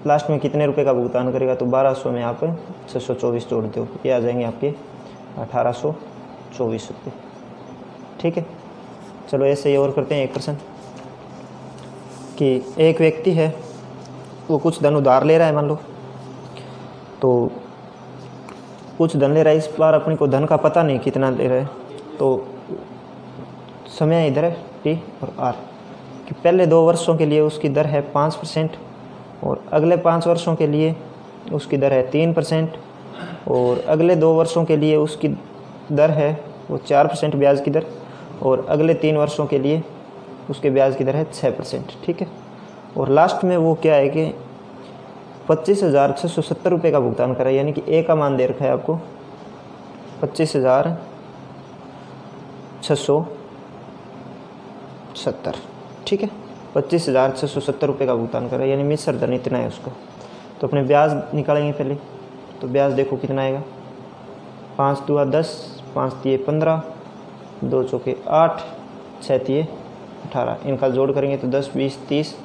S1: लास्ट में कितने रुपए का भुगतान करेगा, तो 1200 में आप 624 जोड़ दो, ये आ जाएंगे आपके 1824 रुपये। ठीक है, चलो ऐसे ही और करते हैं एक प्रश्न कि एक व्यक्ति है वो कुछ धन उधार ले रहा है, मान लो, तो कुछ धन ले रहा है, इस बार अपने को धन का पता नहीं कितना ले रहा है। तो समय इधर है टी और आर कि पहले 2 वर्षों के लिए उसकी दर है 5% और अगले 5 वर्षों के लिए उसकी दर है 3% और अगले 2 वर्षों के लिए उसकी दर है वो 4% ब्याज की दर और अगले 3 वर्षों के लिए उसके ब्याज की दर है 6%। ठीक है, और लास्ट में वो क्या है कि 25,670 रुपये का भुगतान करा, यानी कि ए का मान दे रखा है आपको 25,670। ठीक है, 25,670 रुपये का भुगतान करा, यानी मिश्र धन इतना है उसका। तो अपने ब्याज निकालेंगे पहले, तो ब्याज देखो कितना आएगा, 5 दूआ 10, 5 तिये 15, 2 चौके 8, 6 तिये 18, इनका जोड़ करेंगे तो 10 20 30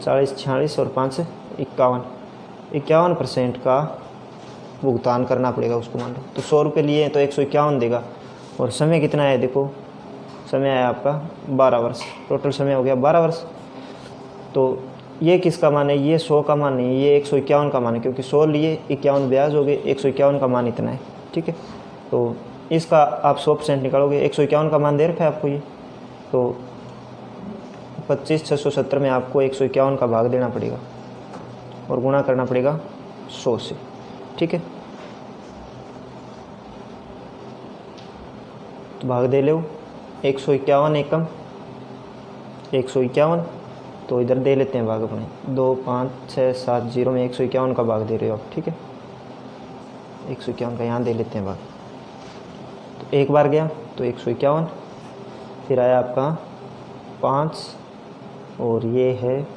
S1: 40 46 और 5 51% का भुगतान करना पड़ेगा उसको। मान लो तो 100 रुपये लिए तो 151 देगा। और समय कितना है, देखो समय है आपका 12 वर्ष, टोटल समय हो गया 12 वर्ष। तो ये किसका मान है, ये 100 का मान नहीं, ये 151 का मान है, क्योंकि 100 लिए 51 ब्याज हो गए, 151 का मान इतना है। ठीक है, तो इसका आप 100% निकालोगे, 151 का मान दे रखा है आपको ये, तो 25,670 में आपको 151 का भाग देना पड़ेगा और गुणा करना पड़ेगा 100 से। ठीक है, तो भाग दे लो 151 एकम 151, तो इधर दे लेते हैं भाग अपने 2 5 6 7 0 में 151 का भाग दे रहे हो आप। ठीक है, 151 का यहाँ दे लेते हैं भाग, तो एक बार गया तो 151, फिर आया आपका 5 और ये है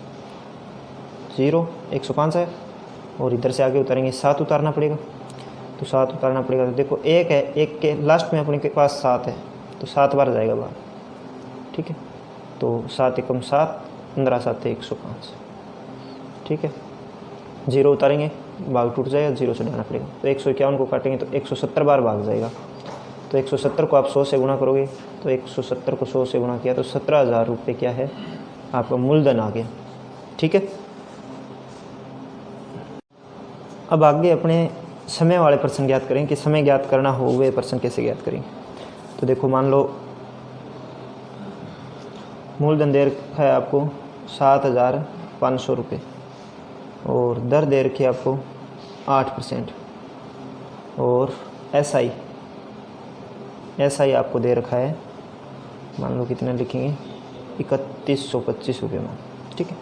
S1: 0, 105 है, और इधर से आगे उतारेंगे 7 उतारना पड़ेगा, तो 7 उतारना पड़ेगा। तो देखो एक है, एक के लास्ट में अपने के पास 7 है, तो 7 बार जाएगा भाग। ठीक है, तो 7 एकम 7, 15 7 105। ठीक है, 0 उतारेंगे भाग टूट जाएगा, 0 से डालना पड़ेगा, तो 151 को काटेंगे तो 170 बार भाग जाएगा। तो 170 को आप 100 से गुणा करोगे, तो 170 को 100 से गुणा किया तो 17,000 रुपये क्या है आपका मूलधन आ गया। ठीक है, अब आगे अपने समय वाले प्रश्न ज्ञात करें कि समय ज्ञात करना हो वे प्रश्न कैसे ज्ञात करेंगे। तो देखो मान लो मूलधन दे रखा है आपको 7,500 रुपये और दर दे रखी है आपको 8% और एसआई आपको दे रखा है, मान लो कितना लिखेंगे 3125 रुपये में। ठीक है,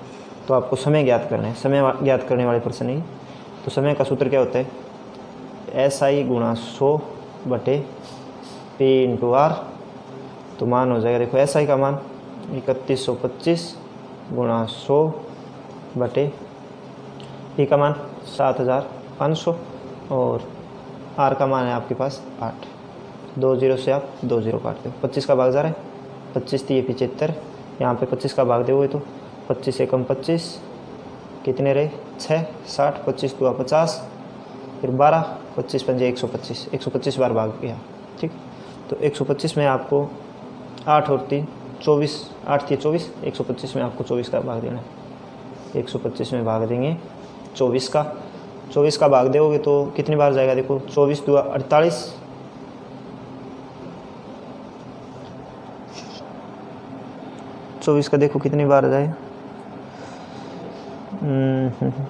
S1: तो आपको समय ज्ञात करना है, समय ज्ञात करने वाले प्रश्न नहीं। तो समय का सूत्र क्या होता है, SI गुणा 100 बटे P इंटू R। तो मान हो जाएगा, देखो SI का मान 3125 गुणा 100 बटे P का मान 7,500 और R का मान है आपके पास 8। 2 0 से आप 2 0 काट दो, 25 का भाग जा रहा है, 25 थी ये 75, यहाँ पे 25 का भाग दोगे तो 25 एकम 25 कितने रहे 6 60, 25 2 50, फिर 12, 25 पंजे 125, 125 बार भाग गया। ठीक, तो 125 में आपको 8 और 3 24, 8 थी 24, 125 में आपको 24 का भाग देना है, 125 में भाग देंगे 24 का, 24 का भाग दोगे तो कितनी बार जाएगा, देखो 24 दूआ 48, 24 का देखो कितनी बार जाए।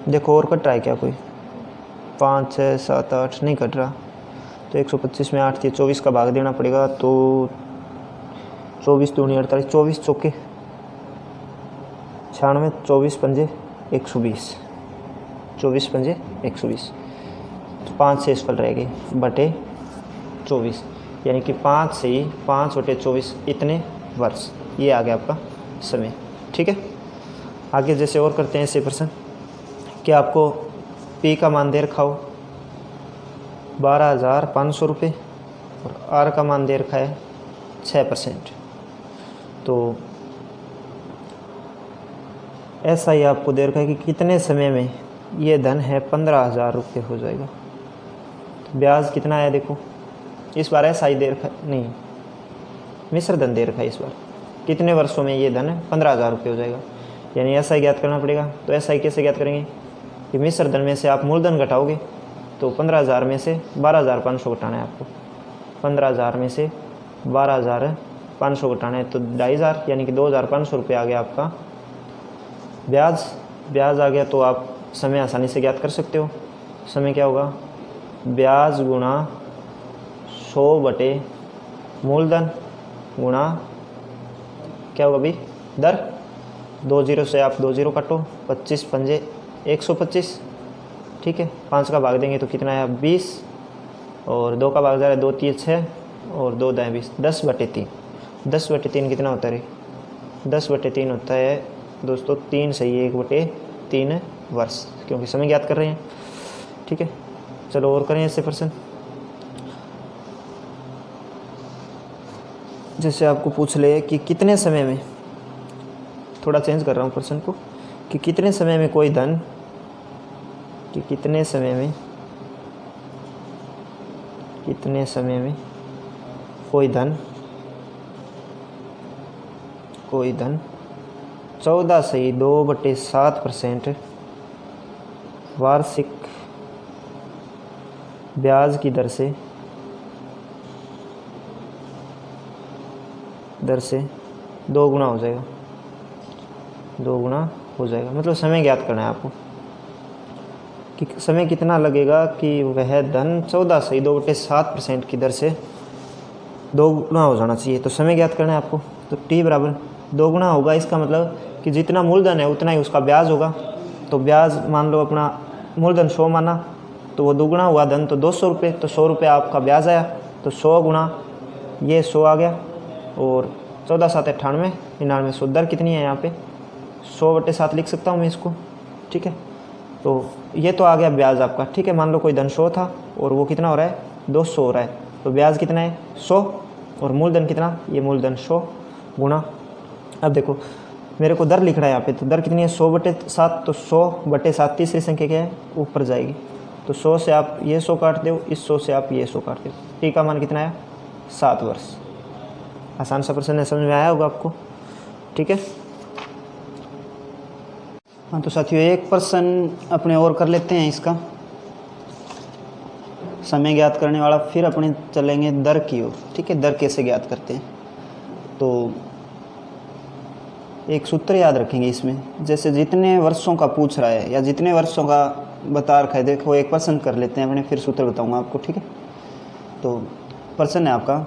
S1: देखो और कट रहा है क्या कोई, 5 6 7 8 नहीं कट रहा, तो 125 में 8 थी, 24 का भाग देना पड़ेगा। तो 24 दूनी 48, 24 चौके 96, 24 पंजे 120, 24 पंजे 120, तो 5 से इसफल रह गए बटे 24, यानी कि 5 से ही 5 बटे 24 इतने वर्ष, ये आ गया आपका समय। ठीक है, आगे जैसे और करते हैं ऐसे प्रश्न कि आपको पी का मान दे रखा हो 12,500 रुपये और आर का मान दे रखा है 6%, तो ऐसा ही आपको दे रखा है कि कितने समय में ये धन है 15,000 रुपये हो जाएगा। तो ब्याज कितना है, देखो इस बार ऐसा ही दे रखा है, नहीं मिश्र धन दे रखा है, इस बार कितने वर्षों में ये धन 15,000 रुपये हो जाएगा, यानी ऐसा ही ज्ञात करना पड़ेगा। तो ऐसा ही कैसे ज्ञात करेंगे कि मिश्र धन में से आप मूलधन घटाओगे, तो 15,000 में से 12,500 घटाना है आपको, 15,000 में से 12,500 घटाना है तो 2,500, यानी कि 2,500 रुपये आ गया आपका ब्याज आ गया। तो आप समय आसानी से ज्ञात कर सकते हो, समय क्या होगा, ब्याज गुणा 100 बटे मूलधन गुणा क्या होगा भाई दर, 2 0 से आप 2 0 काटो, 25 पंजे 125, ठीक है, 5 का भाग देंगे तो कितना है 20, और 2 का भाग जा रहा है 2 3 6 और 2 दाएँ 20, 10 बटे 3, 10 बटे 3 कितना होता है, 10 बटे 3 होता है दोस्तों 3 सही 1 बटे 3 वर्ष, क्योंकि समय ज्ञात कर रहे हैं। ठीक है, चलो और करें ऐसे प्रश्न। जैसे आपको पूछ ले कि कितने समय में, थोड़ा चेंज कर रहा हूँ प्रश्न को, कि कितने समय में कोई धन, कि कितने समय में कोई धन 14 से 2/7% वार्षिक ब्याज की दर से 2 गुना हो जाएगा, 2 गुना हो जाएगा। मतलब समय ज्ञात करना है आपको कि समय कितना लगेगा कि वह धन 14 से 2/7% की दर से 2 गुना हो जाना चाहिए। तो समय ज्ञात करना है आपको, तो टी बराबर 2 गुना होगा, इसका मतलब कि जितना मूलधन है उतना ही उसका ब्याज होगा। तो ब्याज मान लो अपना मूलधन 100 माना, तो वो 2 गुना हुआ धन तो 200 रुपये, तो 100 रुपये आपका ब्याज आया, तो 100 गुना ये 100 आ गया, और 14 7 98 99, 100 दर कितनी है यहाँ पे 100/7 लिख सकता हूँ मैं इसको। ठीक है, तो ये तो आ गया ब्याज आपका। ठीक है, मान लो कोई धन 100 था और वो कितना हो रहा है 200 हो रहा है, तो ब्याज कितना है 100, और मूलधन कितना, ये मूलधन 100 गुणा, अब देखो मेरे को दर लिख रहा है यहाँ पे, तो दर कितनी है 100/7, तो 100/7 तीसरी संख्या क्या है ऊपर जाएगी, तो 100 से आप ये 100 काट दो, इस 100 से आप ये 100 काट दो, टी का मान कितना है 7 वर्ष। आसान सा प्रश्न है, समझ में आया होगा आपको। ठीक है, हाँ तो साथियों एक प्रश्न अपने और कर लेते हैं इसका, समय ज्ञात करने वाला, फिर अपने चलेंगे दर की ओर। ठीक है, दर कैसे ज्ञात करते हैं, तो एक सूत्र याद रखेंगे इसमें, जैसे जितने वर्षों का पूछ रहा है या जितने वर्षों का बता रखा है, देखो एक प्रश्न कर लेते हैं अपने, फिर सूत्र बताऊंगा आपको। ठीक है, तो प्रश्न है आपका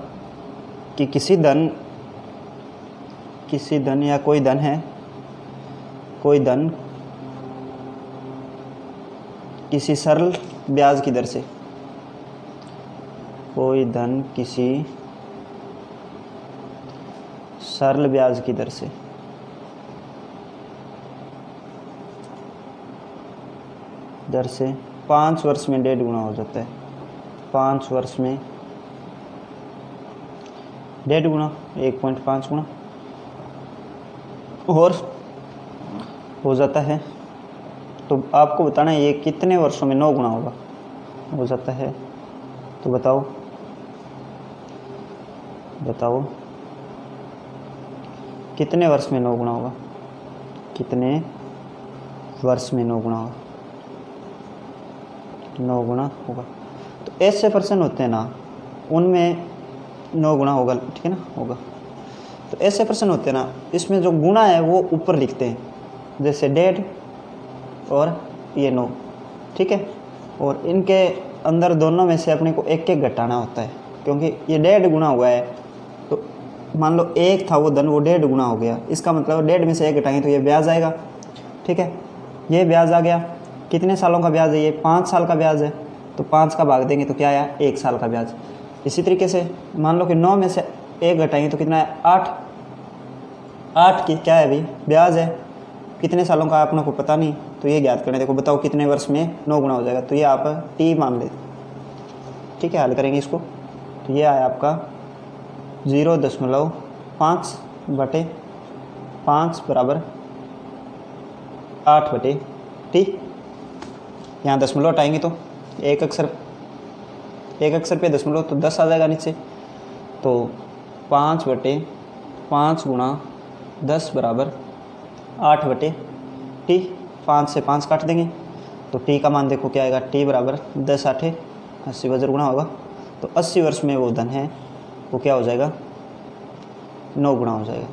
S1: कि किसी धन या कोई धन है, कोई धन किसी सरल ब्याज की दर से, कोई धन किसी सरल ब्याज की दर से दर से 5 वर्ष में 1.5 गुना हो जाता है, 5 वर्ष में 1.5 गुना, 1.5 गुना और हो जाता है। तो आपको बताना है ये कितने वर्षों में 9 गुना होगा, हो जाता है। तो बताओ कितने वर्ष में 9 गुना होगा, कितने वर्ष में 9 गुना होगा। 9 गुना होगा। तो ऐसे पर्सन होते हैं ना, उनमें 9 गुना होगा, ठीक है ना, होगा। तो ऐसे पर्सन होते हैं ना, इसमें जो गुना है वो ऊपर लिखते हैं, जैसे 1.5 और ये 9, ठीक है। और इनके अंदर दोनों में से अपने को एक एक घटाना होता है, क्योंकि ये 1.5 गुना हुआ है। तो मान लो 1 था वो धन, वो 1.5 गुना हो गया, इसका मतलब 1.5 में से 1 घटाएंगे तो ये ब्याज आएगा, ठीक है। ये ब्याज आ गया। कितने सालों का ब्याज है ये? 5 साल का ब्याज है। तो 5 का भाग देंगे तो क्या आया? 1 साल का ब्याज। इसी तरीके से मान लो कि 9 में से 1 घटाएंगे तो कितना है? 8। 8 की क्या है भाई? ब्याज है। कितने सालों का आपने को पता नहीं, तो ये ज्ञात करने। देखो बताओ कितने वर्ष में 9 गुना हो जाएगा, तो ये आप टी मान लेते, ठीक है। हल करेंगे इसको, तो ये आया आपका 0.5/5 बराबर 8/टी। यहाँ दशमलव हटाएंगे तो एक अक्षर पे दशमलव, तो 10 आ जाएगा नीचे। तो 5/5 गुणा 10 बराबर 8/टी। 5 से 5 काट देंगे तो टी का मान देखो क्या आएगा? टी बराबर 10 8 80 वज्र गुणा होगा। तो 80 वर्ष में वो धन है वो क्या हो जाएगा? 9 गुना हो जाएगा।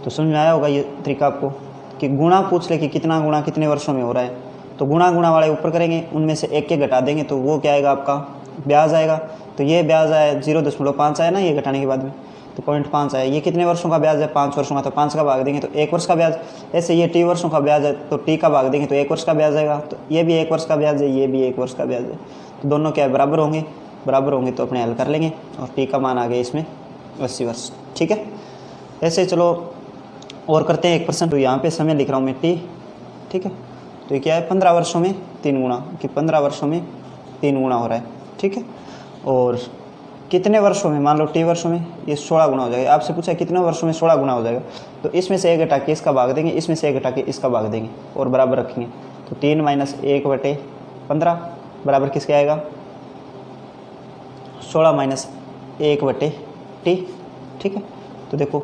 S1: तो समझ में आया होगा ये तरीका आपको, कि गुणा पूछ ले कि कितना गुणा कितने वर्षों में हो रहा है, तो गुणा वाले ऊपर करेंगे, उनमें से एक घटा देंगे तो वो क्या आएगा? आपका ब्याज आएगा। तो ये ब्याज आया 0.5 आया ना, ये घटाने के बाद में, तो 0.5 आया। ये कितने वर्षों का ब्याज है? 5 वर्षों का, तो 5 का भाग देंगे तो 1 वर्ष का ब्याज। ऐसे ये टी वर्षों का ब्याज है, तो टी का भाग देंगे तो 1 वर्ष का ब्याज आएगा। तो ये भी 1 वर्ष का ब्याज है, ये भी 1 वर्ष का ब्याज है। तो दोनों क्या है? बराबर होंगे। बराबर होंगे तो अपने हल कर लेंगे, और टी का मान आ गया इसमें 80 वर्ष, ठीक है। ऐसे चलो और करते हैं 1%। तो यहाँ पे समय लिख रहा हूँ मैं टी, ठीक है। तो ये क्या है? 15 वर्षों में 3 गुना, कि 15 वर्षों में 3 गुना हो रहा है, ठीक है। और कितने वर्षों में? मान लो टी वर्षों में ये 16 गुना हो जाएगा। आपसे पूछा कितने वर्षों में 16 गुना हो जाएगा, तो इसमें से 1 घटा के इसका भाग देंगे, इसमें से 1 घटा के इसका भाग देंगे और बराबर रखेंगे। तो 3 - 1/15 बराबर किसके आएगा? 16 - 1/टी, ठीक है। तो देखो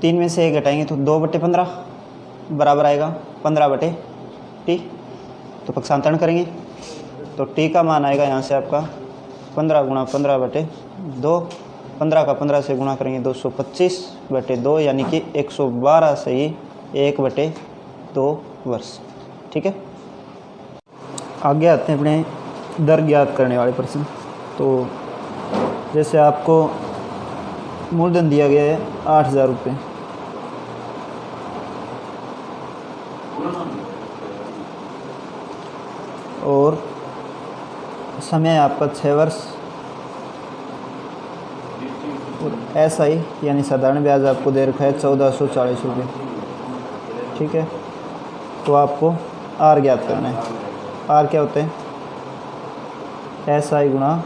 S1: 3 में से 1 घटाएंगे तो 2/15 बराबर आएगा 15/टी। तो पक्षांतरण करेंगे तो टी का मान आएगा यहाँ से आपका 15 गुणा 15/2। 15 का 15 से गुणा करेंगे 225/2, यानी कि 112 से ही 1/2 वर्ष, ठीक है। आगे आते हैं अपने दर ज्ञात करने वाले प्रश्न। तो जैसे आपको मूलधन दिया गया है 8000 रुपये, और समय आपका 6 वर्ष, और SI यानी साधारण ब्याज आपको दे रखा है 1440 रुपये, ठीक है। तो आपको R ज्ञात करना है। R क्या होते हैं? SI गुणा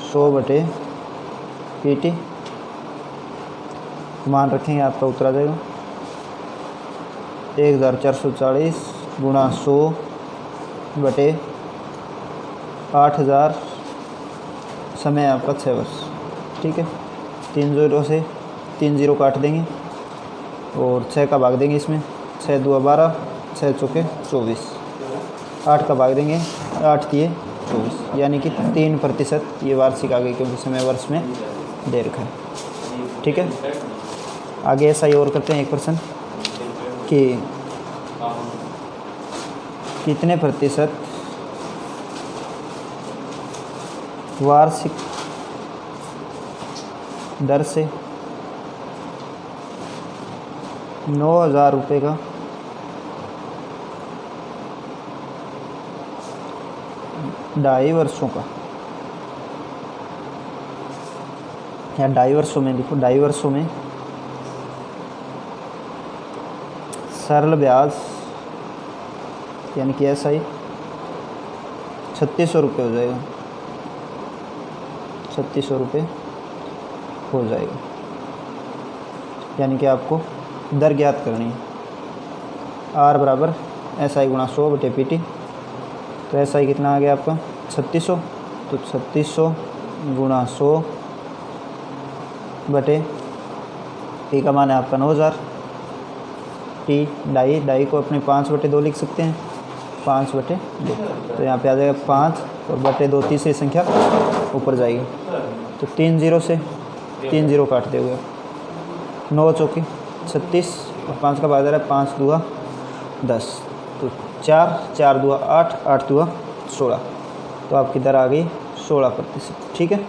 S1: 100/PT। मान रखेंगे, आपका उत्तर आ जाएगा 1440 गुणा 100/8000। समय आपका 6 वर्ष, ठीक है। 3 0 से 3 0 काट देंगे और 6 का भाग देंगे इसमें, 6 2 12, 6 चौके 24, 8 का भाग देंगे, 8 3 24, यानी कि 3% ये वार्षिक आ गई, क्योंकि समय वर्ष में दे रखा है, ठीक है। आगे ऐसा ही और करते हैं 1% कि कितने प्रतिशत वार्षिक दर से 9000 रुपये का ढाई वर्षों का, या ढाई वर्षों में लिखो, ढाई वर्षों में सरल ब्याज यानी कि SI 3600 रुपये हो जाएगा, 3600 रुपये हो जाएगा। यानी कि आपको दर ज्ञात करनी है। R बराबर SI गुणा 100/PT। तो SI कितना आ गया आपका? 3600। तो 3600 गुणा 100/T का मान है आपका 9000। टी ढाई को अपने 5/2 लिख सकते हैं, 5/2। तो यहाँ पे आ जाएगा 5 और बटे 2 तीसरी संख्या ऊपर जाएगी। तो 3 0 से 3 0 काट दोगे। 9 चौके 36 और 5 का भाग जा रहा है 5 दूआ 10। तो 4 4 दूआ 8 8 दूआ 16। तो आपकी दर आ गई 16%। ठीक है।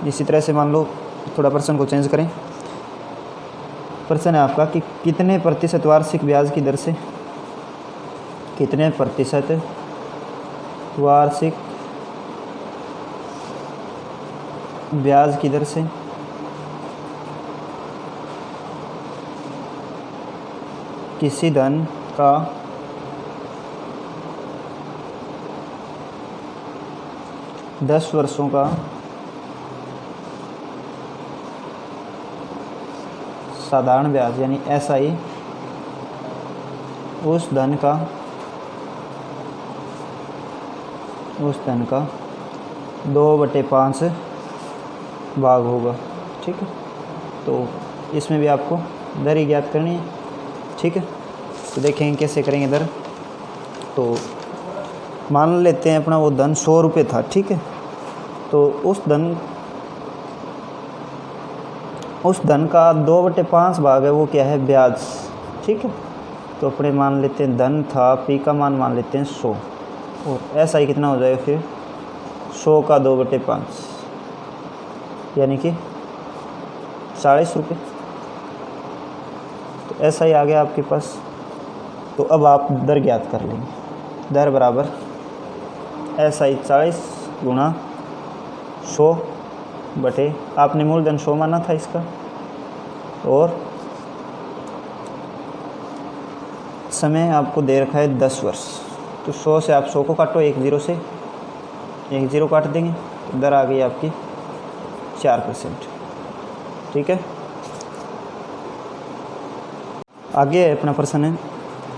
S1: इसी तरह से मान लो थोड़ा प्रश्न को चेंज करें। प्रश्न है आपका कि कितने प्रतिशत वार्षिक ब्याज की दर से, कितने प्रतिशत वार्षिक ब्याज की दर से किसी धन का दस वर्षों का साधारण ब्याज यानी SI उस धन का 2/5 भाग होगा। ठीक है। तो इसमें भी आपको दर ही ज्ञात करनी है। ठीक है। तो देखेंगे कैसे करेंगे दर। तो मान लेते हैं अपना वो धन 100 रुपये था। ठीक है। तो उस धन का 2/5 भाग है वो क्या है, ब्याज। ठीक है। तो अपने मान लेते हैं धन था, P का मान लेते हैं 100 और SI कितना हो जाएगा फिर 100 का 2/5 यानी कि 40 रुपये। तो SI आ गया आपके पास। तो अब आप दर ज्ञात कर लेंगे। दर बराबर SI 40 गुणा 100 बटे आपने मूलधन 100 माना था इसका, और समय आपको दे रखा है 10 वर्ष। तो 100 से आप 100 को काटो, 1 0 से 1 0 काट देंगे। तो दर आ गई आपकी 4%। ठीक है। आगे अपना प्रश्न है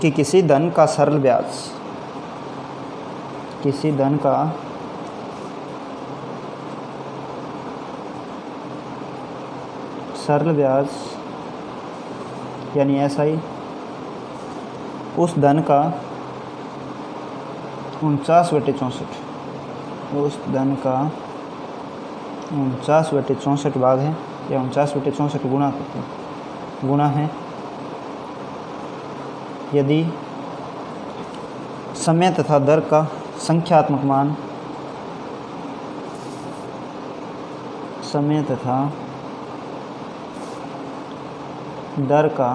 S1: कि किसी धन का सरल ब्याज, किसी धन का सरल ब्याज यानी SI उस धन का 49/64, उस धन का 49/64 भाग है या 49/64 गुणा करते हैं, गुणा है यदि समय तथा दर का संख्यात्मक मान, समय तथा दर का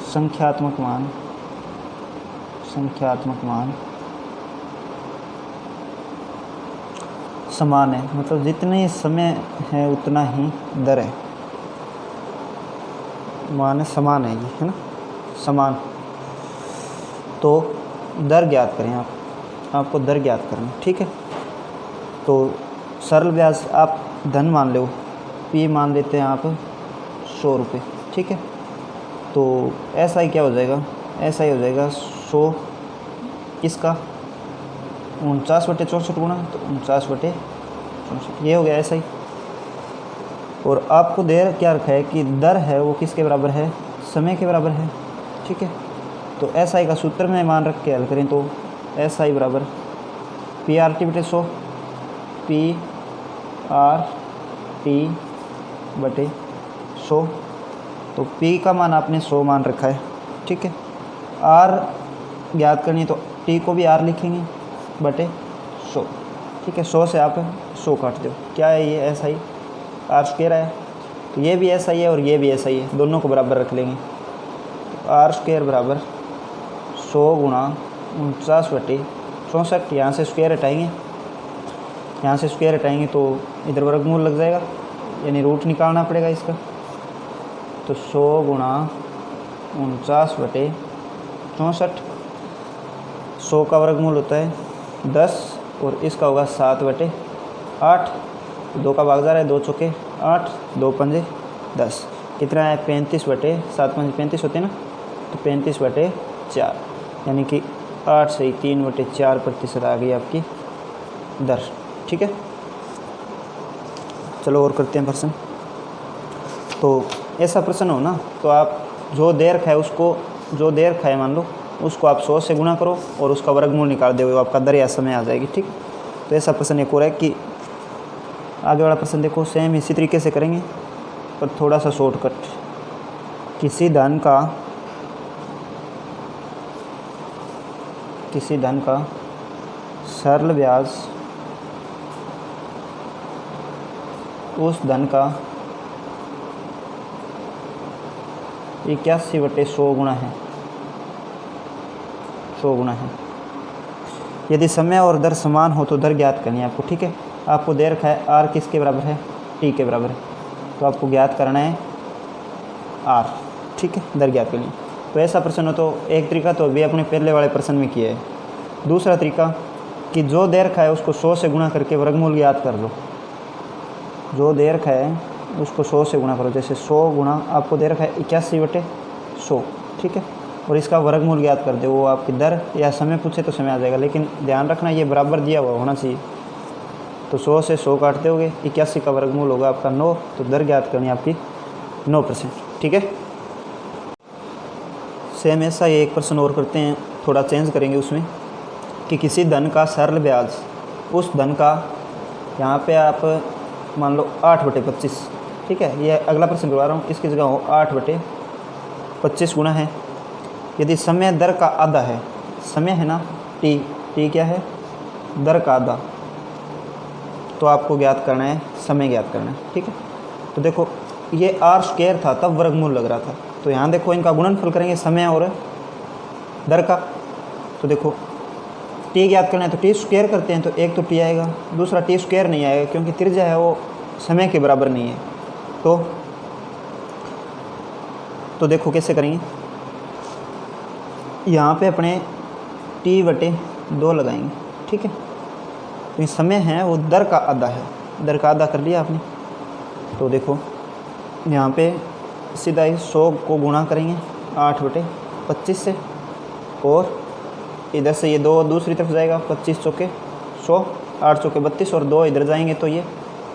S1: संख्यात्मक मान समान है। मतलब जितने समय है उतना ही दर है, मान समान है ये, है ना, समान। तो दर ज्ञात करें आपको दर ज्ञात करना। ठीक है। तो सरल ब्याज आप धन मान लो, P मान लेते हैं आप 100 रुपये। ठीक है। तो SI क्या हो जाएगा, SI हो जाएगा 100 इसका 49/64 गुणा, तो 49/64 ये हो गया SI। और आपको दे क्या रखा है कि दर है वो किसके बराबर है, समय के बराबर है। ठीक है। तो SI का सूत्र में मान रख के हल करें तो SI बराबर PRT/100, PRT/100। तो P का मान आपने 100 मान रखा है। ठीक है। R ज्ञात करनी है तो T को भी R लिखेंगे बटे 100। ठीक है। 100 से आप 100 काट दो, क्या है ये SI R² है। तो ये भी SI है और ये भी SI है, दोनों को बराबर रख लेंगे। तो R² बराबर 100 गुणा 49/64। यहाँ से स्क्वायर हटाएंगे, तो इधर वर्गमूल लग जाएगा यानी रूट निकालना पड़ेगा इसका। तो 100 गुणा 49/64, 100 का वर्गमूल होता है 10 और इसका होगा 7/8। 2 का भाग जा रहा है, 2 चौके 8, 2 पंजे 10, कितना है 35/7 5 35 होते हैं ना, तो 35/4 यानी कि 8 से 3/4% आ गई आपकी दर। ठीक है। चलो और करते हैं प्रश्न। तो ऐसा प्रश्न हो ना तो आप जो देर खाए उसको, जो देर खाए मान लो उसको आप 100 से गुणा करो और उसका वर्गमूल निकाल दो, आपका दर या समय आ जाएगी। ठीक, तो ऐसा प्रश्न एक और है कि आगे वाला प्रश्न देखो सेम इसी तरीके से करेंगे पर थोड़ा सा शॉर्टकट। किसी धन का सरल ब्याज उस धन का 81/100 गुना है, 100 गुना है। यदि समय और दर समान हो तो दर ज्ञात करनी है आपको। ठीक है, आपको देर खाए आर किसके बराबर है, टी के बराबर है, तो आपको ज्ञात करना है आर। ठीक है, दर ज्ञात करनी है। तो ऐसा प्रश्न हो तो एक तरीका तो अभी अपने पहले वाले प्रश्न में किया है। दूसरा तरीका कि जो देर खाए उसको 100 से गुणा करके वर्गमूल ज्ञात कर लो। जो देर खाए उसको 100 से गुणा करो, जैसे 100 गुणा आपको देर खाए 81/100। ठीक है, और इसका वर्गमूल ज्ञात कर दे, वो आपकी दर या समय पूछे तो समय आ जाएगा, लेकिन ध्यान रखना ये बराबर दिया हुआ होना चाहिए। तो 100 से 100 काटते होगे, 81 का वर्गमूल होगा आपका 9, तो दर ज्ञात करनी है आपकी 9%। ठीक है, सेम ऐसा ही एक प्रश्न और करते हैं, थोड़ा चेंज करेंगे उसमें कि किसी धन का सरल ब्याज उस धन का, यहाँ पे आप मान लो 8/25। ठीक है, ये अगला प्रश्न करवा रहा हूँ, इसकी जगह हो 8/25 गुना है। यदि समय दर का आधा है, समय है ना टी, टी क्या है, दर का आधा, तो आपको ज्ञात करना है समय ज्ञात करना है। ठीक है, तो देखो ये r² था तब वर्गमूल लग रहा था, तो यहाँ देखो इनका गुणनफल करेंगे समय और दर का। तो देखो टी ज्ञात करना है तो t² करते हैं, तो एक तो टी आएगा, दूसरा t² नहीं आएगा क्योंकि त्रिज्या है वो समय के बराबर नहीं है। तो देखो कैसे करेंगे, यहाँ पे अपने t/2 लगाएंगे। ठीक है, तो ये समय है वो दर का आधा है, दर का आधा कर लिया आपने। तो देखो यहाँ पे सीधा ही 100 को गुणा करेंगे 8/25 से, और इधर से ये 2 दूसरी तरफ जाएगा, 25 चौके 100, 8 चौके 32 और 2 इधर जाएंगे तो ये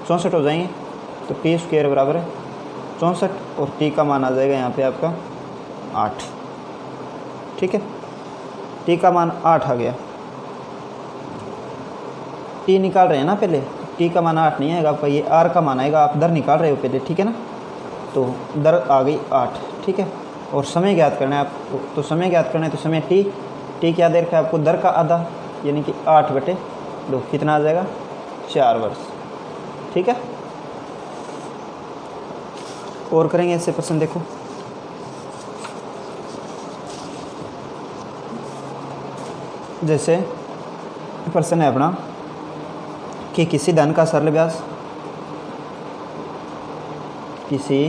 S1: 64 हो जाएंगे। तो t² बराबर है 64 और t का मान आ जाएगा यहाँ पे आपका 8। ठीक है, t का मान 8 आ गया। t निकाल रहे हैं ना पहले, t का मान 8 नहीं आएगा आपका, ये r का मान आएगा, आप दर निकाल रहे हो पहले। ठीक है ना, तो दर आ गई 8। ठीक है, और समय ज्ञात करना है आपको, तो समय ज्ञात करना है तो समय t क्या देर का है आपको, दर का आधा यानी कि 8/2, कितना आ जाएगा 4 वर्ष। ठीक है, और करेंगे ऐसे प्रश्न। देखो जैसे प्रश्न है अपना कि किसी धन का सरल ब्याज, किसी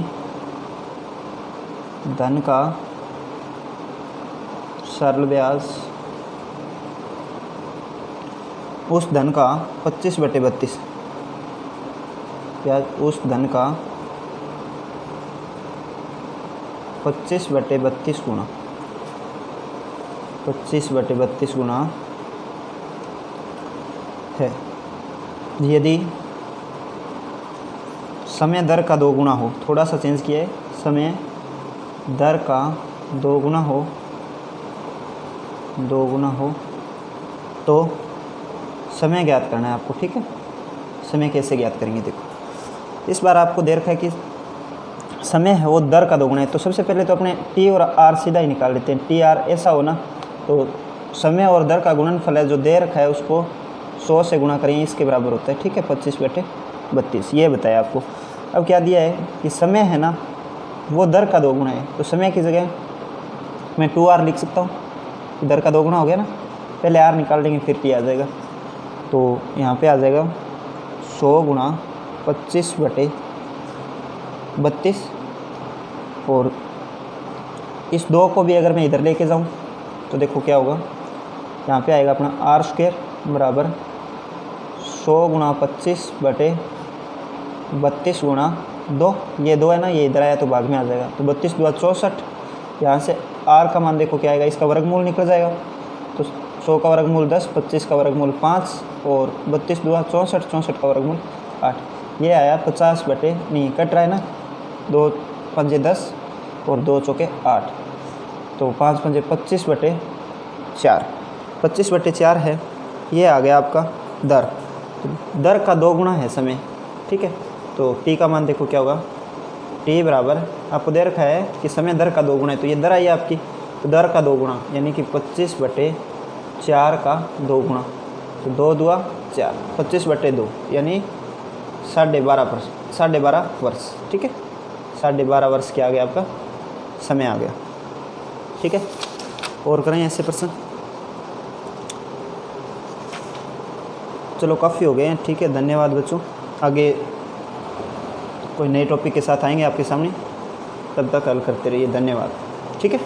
S1: धन का सरल ब्याज उस धन का 25/32, ब्याज उस धन का 25/32 गुना, 25/32 गुना है। यदि समय दर का 2 गुना हो, थोड़ा सा चेंज किया है, समय दर का 2 गुना हो, 2 गुना हो तो समय ज्ञात करना है आपको। ठीक है, समय कैसे ज्ञात करेंगे, देखो इस बार आपको देर है कि समय है वो दर का 2 गुना है, तो सबसे पहले तो अपने t और r सीधा ही निकाल लेते हैं। t r ऐसा हो ना, तो समय और दर का गुणनफल है, जो देर है उसको 100 से गुणा करेंगे, इसके बराबर होता है। ठीक है, 25/32 ये बताया आपको। अब क्या दिया है कि समय है ना वो दर का 2 गुना है, तो समय की जगह मैं 2r लिख सकता हूँ, दर का 2 गुना हो गया ना, पहले r निकाल देंगे फिर t आ जाएगा। तो यहाँ पे आ जाएगा 100 गुणा 25/32, और इस 2 को भी अगर मैं इधर लेके जाऊँ तो देखो क्या होगा, यहाँ पे आएगा अपना r² बराबर 100 गुणा 25/32 गुणा 2, ये 2 है ना, ये इधर आया तो भाग में आ जाएगा, तो 32 2 64। यहाँ से r का मान देखो क्या आएगा, इसका वर्गमूल निकल जाएगा, तो 100 का वर्गमूल 10, 25 का वर्गमूल 5 और 32 2 64, 64 का वर्गमूल 8, ये आया 50 बटे नहीं कट रहा है ना, 2 पंजे 10 और 2 चौके 8, तो 5 पंजे 25/4, 25/4 है। ये आ गया आपका दर। तो दर का 2 गुना है समय, ठीक है। तो टी का मान देखो क्या होगा, टी बराबर आपको दे रखा है कि समय दर का 2 गुना है, तो ये दर आई आपकी, तो दर का 2 गुना यानी कि 25/4 का 2 गुना, तो 2 दूआ 4, 25/2 यानी 12.5 वर्ष, ठीक है। 12.5 वर्ष क्या आ गया आपका समय आ गया, ठीक है। और करें ऐसे प्रश्न, चलो काफ़ी हो गए हैं, ठीक है। धन्यवाद बच्चों, आगे कोई नए टॉपिक के साथ आएंगे आपके सामने, तब तक हल करते रहिए। धन्यवाद, ठीक है।